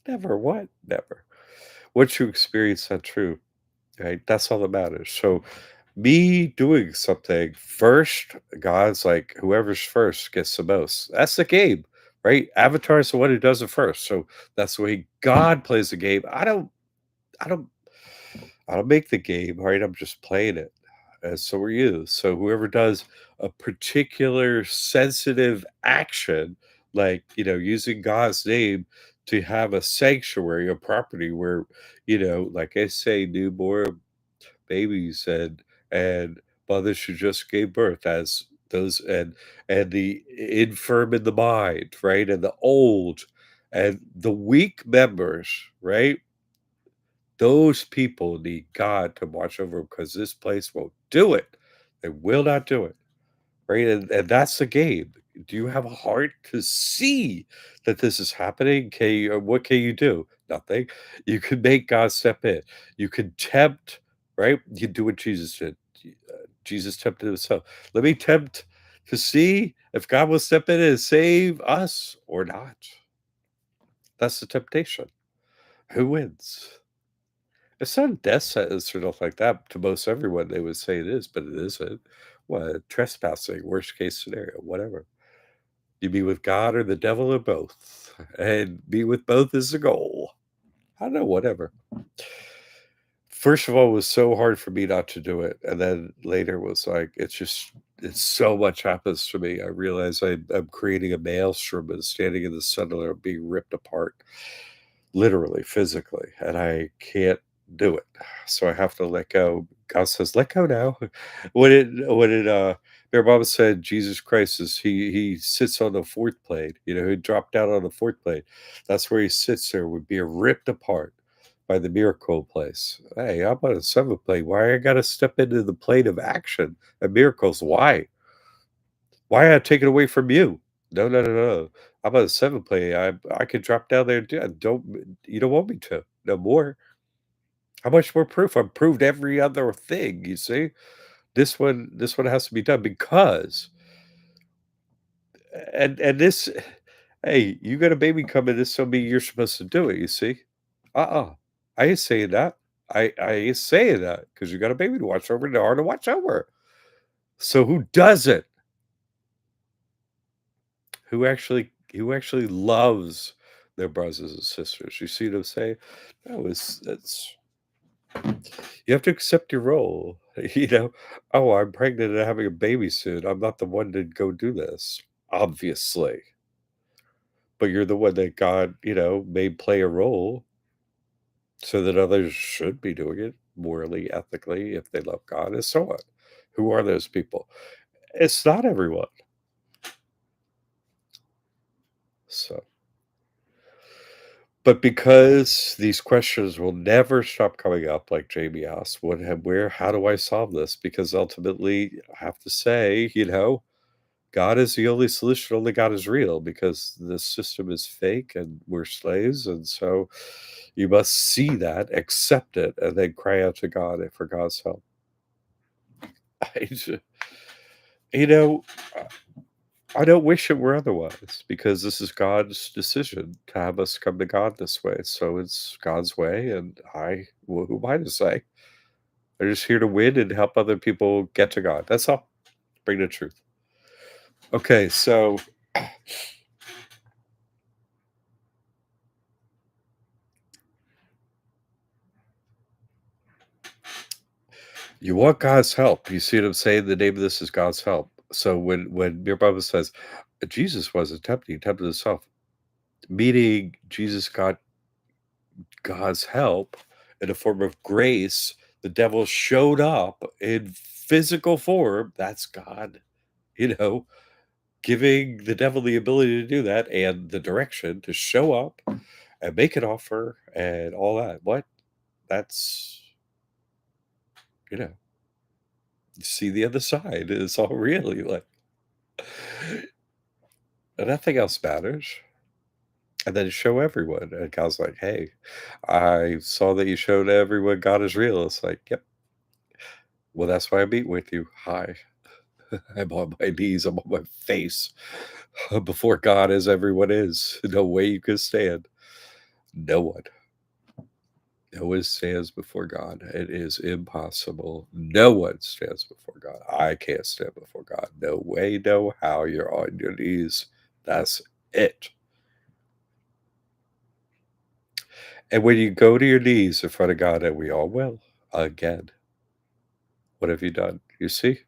Never what? Never. Once you experience that truth, right? That's all that matters. So me doing something first, God's like whoever's first gets the most. That's the game, right? Avatar is the one who does it first. So that's the way God plays the game. I don't I don't make the game, right? I'm just playing it. And so are you. So whoever does a particular sensitive action, like, using God's name to have a sanctuary, a property where, like I say, newborn babies and mothers who just gave birth as those and the infirm in the mind, right? And the old and the weak members, right? Those people need God to watch over them because this place won't do it. They will not do it, right? And that's the game. Do you have a heart to see that this is happening? What can you do? Nothing. You can make God step in. You can tempt, right? You do what Jesus did. Jesus tempted himself. Let me tempt to see if God will step in and save us or not. That's the temptation. Who wins? It's not a death sentence or nothing like that. To most everyone, they would say it is, but it isn't. What, trespassing, worst case scenario, whatever. You be with God or the devil or both, and be with both is the goal. I don't know, whatever. First of all, it was so hard for me not to do it, and then later was like, it's so much happens to me. I realize I'm creating a maelstrom and standing in the center of being ripped apart, literally, physically, and I can't do it. So I have to let go. God says, "Let go now." Their mama said Jesus Christ is he sits on the fourth plate. He dropped down on the fourth plate. That's where he sits there, would be ripped apart by the miracle place. Hey, I'm on a seventh plate. Why I gotta step into the plate of action and miracles? Why? Why I take it away from you? No, no, no, no. I'm on a seventh plate. I could drop down there and do it. Don't you don't want me to? No more. How much more proof? I've proved every other thing, you see? This one has to be done because and this hey, you got a baby coming, this don't mean you're supposed to do it, you see? Uh-uh. I ain't saying that. I ain't saying that because you got a baby to watch over and hard to watch over. So who does it? Who actually loves their brothers and sisters? You see what I'm saying? No, it's you have to accept your role. Oh, I'm pregnant and having a baby soon. I'm not the one to go do this, obviously. But you're the one that God, may play a role so that others should be doing it morally, ethically, if they love God, and so on. Who are those people? It's not everyone. So, but because these questions will never stop coming up, like Jamie asked, how do I solve this? Because ultimately, I have to say, God is the only solution. Only God is real because the system is fake and we're slaves. And so you must see that, accept it, and then cry out to God for God's help. I, ju- you know, I don't wish it were otherwise because this is God's decision to have us come to God this way. So it's God's way. And who am I to say? I'm just here to win and help other people get to God. That's all. Bring the truth. Okay. So you want God's help. You see what I'm saying? The name of this is God's help. So when your Bible says Jesus wasn't tempted, he tempted himself, meaning Jesus got God's help in the form of grace. The devil showed up in physical form. That's God, you know, giving the devil the ability to do that and the direction to show up and make an offer and all that. What? That's, you know, you see the other side. It's all really like nothing else matters. And then show everyone. And God's like, hey, I saw that you showed everyone God is real. It's like, yep. Well, that's why I meet with you. Hi. I'm on my knees. I'm on my face before God as everyone is. No way you can stand. No one. No one stands before God. It is impossible. No one stands before God. I can't stand before God. No way, no how. You're on your knees. That's it. And when you go to your knees in front of God, and we all will, again, what have you done? You see?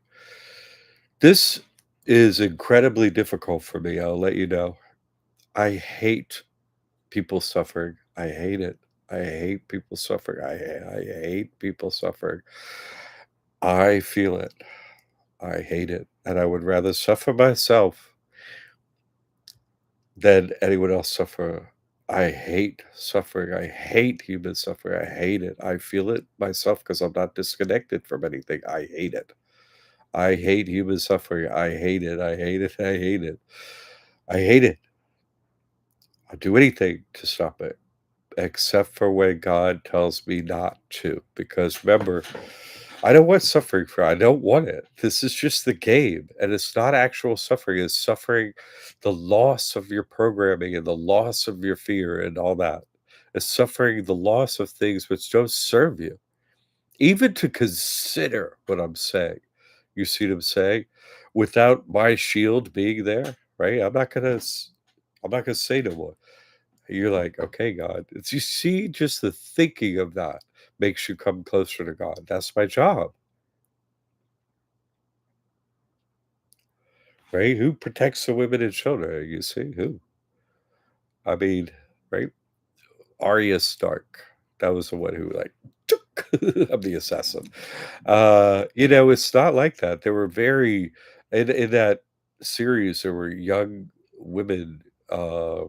This is incredibly difficult for me. I'll let you know. I hate people suffering. I hate it. I hate people suffering. I hate people suffering. I feel it. I hate it. And I would rather suffer myself than anyone else suffer. I hate suffering. I hate human suffering. I hate it. I feel it myself because I'm not disconnected from anything. I hate it. I hate human suffering. I hate it. I hate it. I hate it. I hate it. I'll do anything to stop it, except for when God tells me not to. Because remember, I don't want suffering for I don't want it. This is just the game. And it's not actual suffering. It's suffering the loss of your programming and the loss of your fear and all that. as suffering the loss of things which don't serve you, even to consider what I'm saying. You see what I'm saying? Without my shield being there, right? I'm not gonna say no more. You're like, okay, God. It's you see, just the thinking of that makes you come closer to God. That's my job, right? Who protects the women and children? You see, who? I mean, right? Arya Stark. That was the one who like took I'm the assassin. It's not like that. There were very in that series, there were young women uh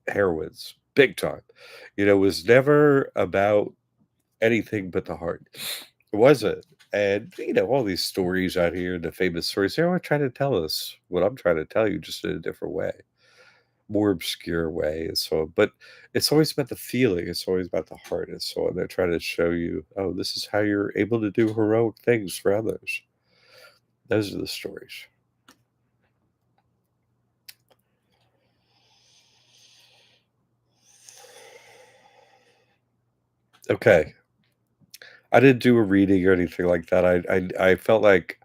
heroines, big time. It was never about anything but the heart. It wasn't. And all these stories out here, the famous stories, they're all trying to tell us what I'm trying to tell you, just in a different way, more obscure way. And so, but it's always about the feeling. It's always about the heart. And so on. They're trying to show you, oh, this is how you're able to do heroic things for others. Those are the stories. Okay. I didn't do a reading or anything like that. I felt like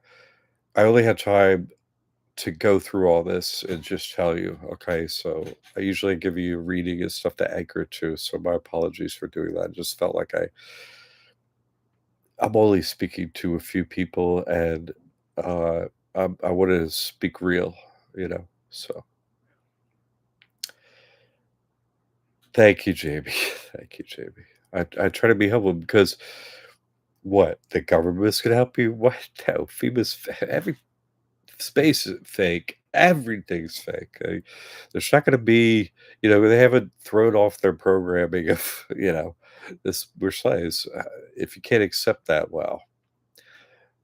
I only had time to go through all this and just tell you. Okay, so I usually give you a reading and stuff to anchor to. So my apologies for doing that. I just felt like I'm only speaking to a few people, and uh, I want to speak real. So thank you, Jamie. Thank you, Jamie. I try to be humble because what the government's gonna help you? What? No, every space is fake. Everything's fake. There's not going to be, they haven't thrown off their programming of, this we're slaves. If you can't accept that, well,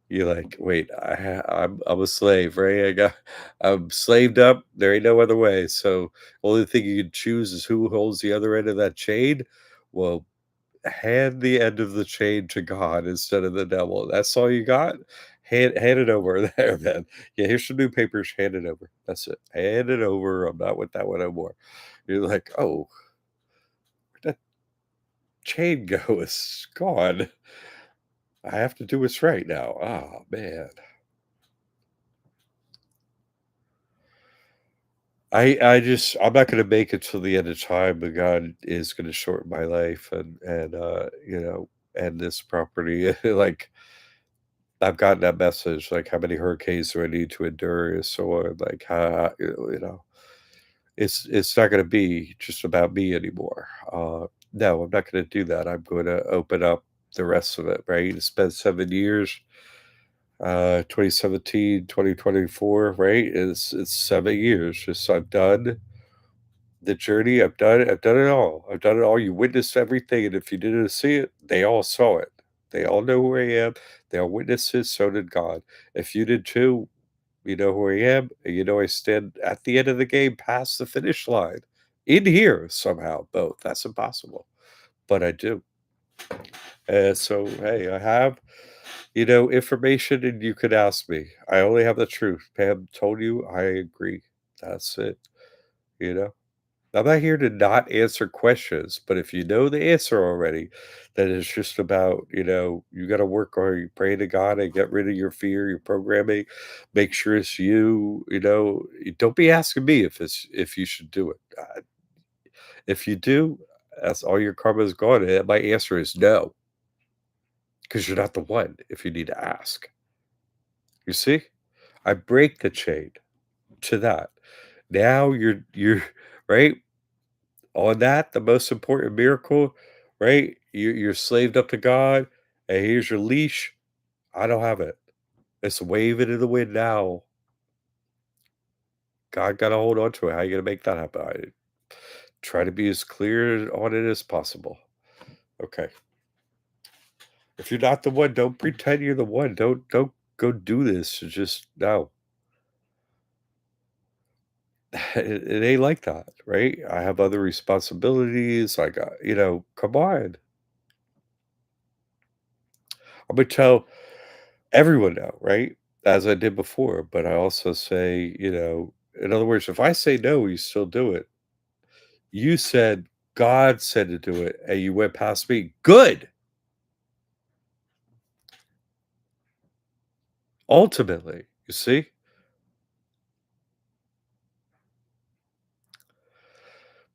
you're like, wait, I'm a slave, right? I'm slaved up. There ain't no other way. So only thing you can choose is who holds the other end of that chain. Well, hand the end of the chain to God instead of the devil. That's all you got? Hand it over there, man. Yeah, here's some new papers. Hand it over. That's it. Hand it over. I'm not with that one no more. You're like, oh, where'd that chain go? It's gone. I have to do what's right now. Oh man. I'm not gonna make it till the end of time, but God is gonna shorten my life and and this property. Like I've gotten that message, like, how many hurricanes do I need to endure, and so on, like, it's not gonna be just about me anymore. No, I'm not gonna do that. I'm gonna open up the rest of it, right? It's been 7 years, 2017, 2024, right? It's 7 years, just I've done the journey, I've done it all. I've done it all. You witnessed everything, and if you didn't see it, they all saw it. They all know who I am. They all witnessed it, so did God. If you did too, you know who I am, and you know I stand at the end of the game past the finish line. In here somehow, both. That's impossible. But I do. And so hey, I have, information and you could ask me. I only have the truth. Pam told you, I agree. That's it. You know? I'm not here to not answer questions, but if you know the answer already, then it's just about, you got to work or you pray to God and get rid of your fear, your programming, make sure it's you, don't be asking me if you should do it. If you do, that's all your karma is gone. And my answer is no, because you're not the one if you need to ask. You see? I break the chain to that. Now you're right. On that, the most important miracle, right? You're slaved up to God, and here's your leash. I don't have it. It's waving in the wind now. God got to hold on to it. How you gonna make that happen? I try to be as clear on it as possible. Okay. If you're not the one, don't pretend you're the one. Don't go do this. Just no. It ain't like that, right? I have other responsibilities. Like, come on. I'm gonna tell everyone now, right? As I did before, but I also say, in other words, if I say no, you still do it. You said God said to do it, and you went past me. Good. Ultimately, you see?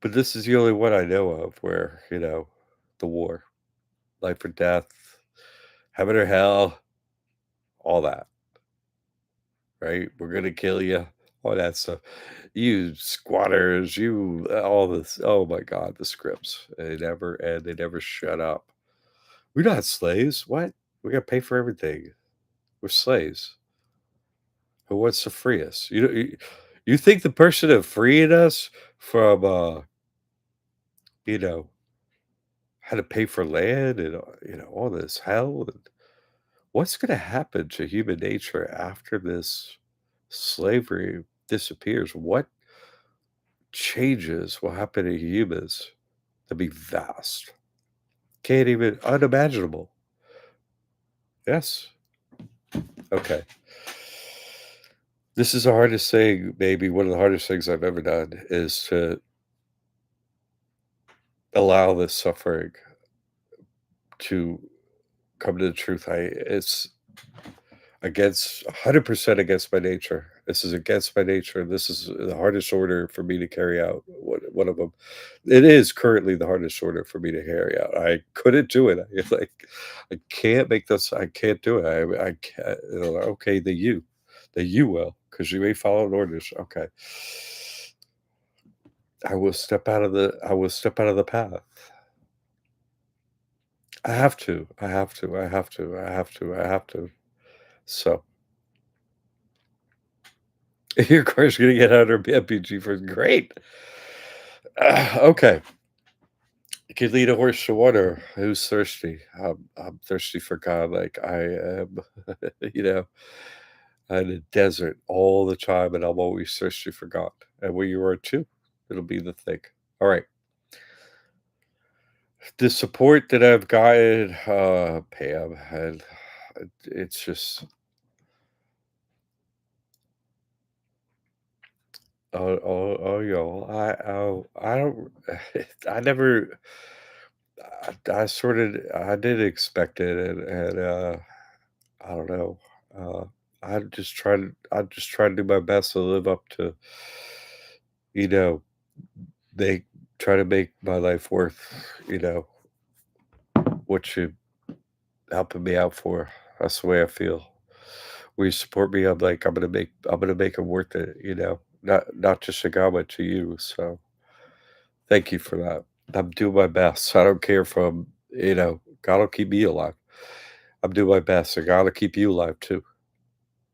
But this is the only one I know of where, the war, life or death, heaven or hell, all that, right? We're gonna kill you, all that stuff. You squatters, you all this. Oh my God, the scripts. They never end. They never shut up. We're not slaves. What? We gotta pay for everything. We're slaves. Who wants to free us? You think the person that freed us from you know, had to pay for land and all this hell and what's gonna happen to human nature after this slavery disappears? What changes will happen to humans that'd be vast? Can't even unimaginable. Yes. Okay. This is the hardest thing, maybe one of the hardest things I've ever done is to allow this suffering to come to the truth. It's against 100% against my nature. This is against my nature. This is the hardest order for me to carry out. One of them. It is currently the hardest order for me to carry out. I couldn't do it. I can't make this. I can't do it. I can't. Okay, the you will, because you ain't following orders. Okay, I will step out of the. I will step out of the path. I have to. I have to. I have to. I have to. I have to. So your car's gonna get out of MPG for great. Okay. You could lead a horse to water. Who's thirsty? I'm thirsty for God. Like I am, you know, in a desert all the time, and I'm always thirsty for God. And where you are too, it'll be the thing. All right. The support that I've gotten, Pam, and it's just, y'all. I don't, I never, I sort of, I did expect it, and I don't know. Uh, I just try to do my best to live up to, you know, they try to make my life worth, you know, what you helping me out for. That's the way I feel. Will you support me? I'm gonna make it worth it, not just to God, but to you. So thank you for that. I'm doing my best. I don't care if God will keep me alive. I'm doing my best, and God will keep you alive too.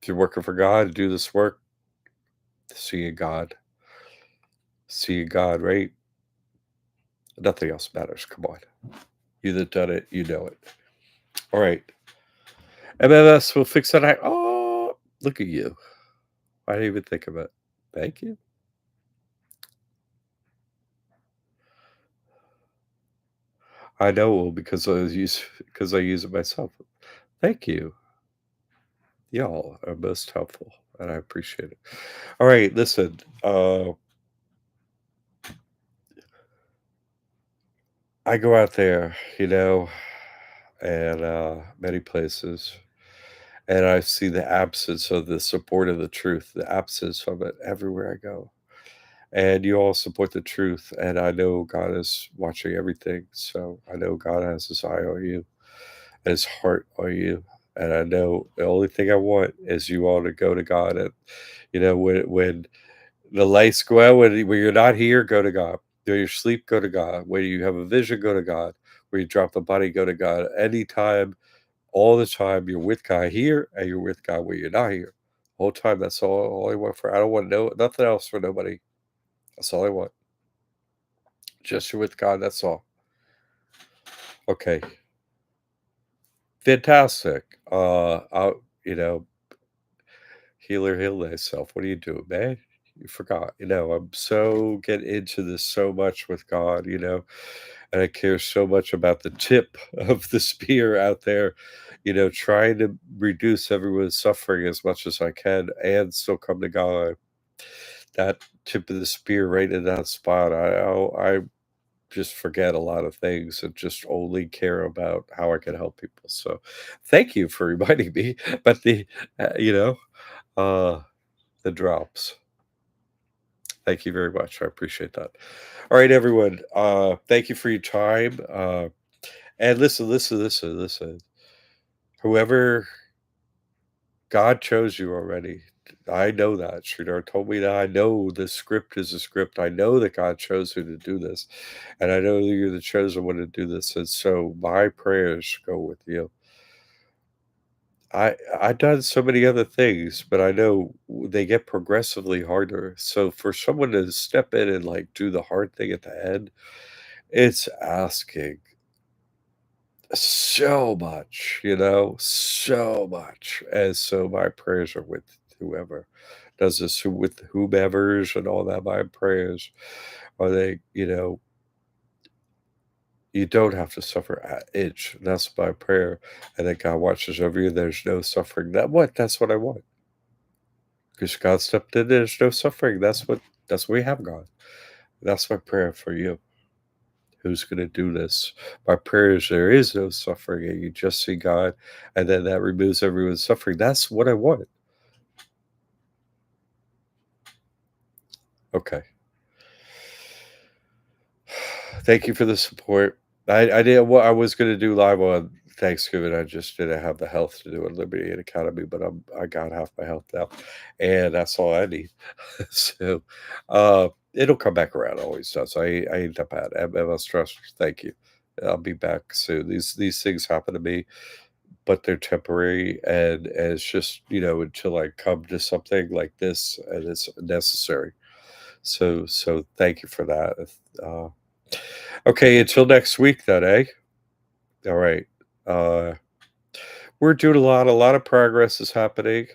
If you're working for God, do this work, see God. See God, right? Nothing else matters. Come on. You that done it, you know it. All right. MMS will fix that. Oh, look at you. I didn't even think of it. Thank you. I know because I use it myself. Thank you. Y'all are most helpful, and I appreciate it. All right, listen. I go out there, and many places, and I see the absence of the support of the truth, the absence of it everywhere I go. And you all support the truth, and I know God is watching everything, so I know God has his eye on you and his heart on you, and I know the only thing I want is you all to go to God, and when the lights go out, when you're not here, go to God. When you sleep, go to God. When you have a vision, go to God. When you drop the body, go to God. Anytime, all the time, you're with God here, and you're with God when you're not here. The whole time, that's all I want for. I don't want nothing else for nobody. That's all I want. Just you're with God, that's all. Okay. Fantastic. You know, healer, heal thyself. What are you doing, man? You forgot. I'm so get into this so much with God, and I care so much about the tip of the spear out there, trying to reduce everyone's suffering as much as I can and still come to God. That tip of the spear right in that spot. just forget a lot of things and just only care about how I can help people. So, thank you for reminding me. But uh, the drops. Thank you very much. I appreciate that. All right, everyone. Thank you for your time. And listen. Whoever God chose you already. I know that. Sridhar told me that. I know the script is a script. I know that God chose you to do this. And I know that you're the chosen one to do this. And so my prayers go with you. I've done so many other things, but I know they get progressively harder. So for someone to step in and like do the hard thing at the end, it's asking so much, so much. And so my prayers are with whoever does this, with whomever's and all that. My prayers are you don't have to suffer an inch. That's my prayer. And that God watches over you. There's no suffering. That's what I want. Because God stepped in, there's no suffering. That's what we have, God. That's my prayer for you. Who's going to do this? My prayer is there is no suffering, and you just see God, and then that removes everyone's suffering. That's what I want. Okay. Thank you for the support. I did what I was going to do live on Thanksgiving. I just didn't have the health to do it, Liberty and Academy, but I got half my health now, and that's all I need. So, it'll come back around. Always does. I ain't that bad. MS stress. Thank you. I'll be back soon. These things happen to me, but they're temporary, and it's just until I come to something like this, and it's necessary. So thank you for that. Uh, okay, until next week, then, eh? All right. Uh, we're doing a lot of progress is happening.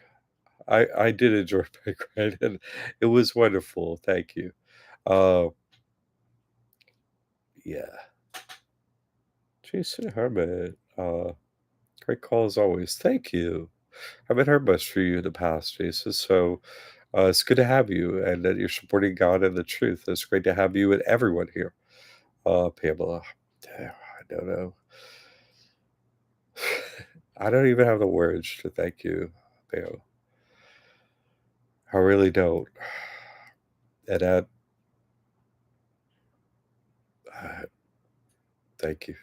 I did enjoy Bike Ride, and it was wonderful. Thank you. Uh, yeah. Jason Hermit. Great call as always. Thank you. I haven't heard much from you in the past, Jason. So it's good to have you, and that you're supporting God and the truth. It's great to have you and everyone here. Pamela. I don't know. I don't even have the words to thank you, Pam. I really don't. And uh, thank you.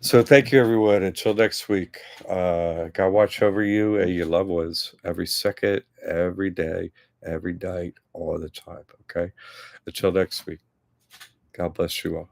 So thank you, everyone. Until next week, God watch over you and your loved ones every second, every day, every night, all the time. Okay. Until next week, God bless you all.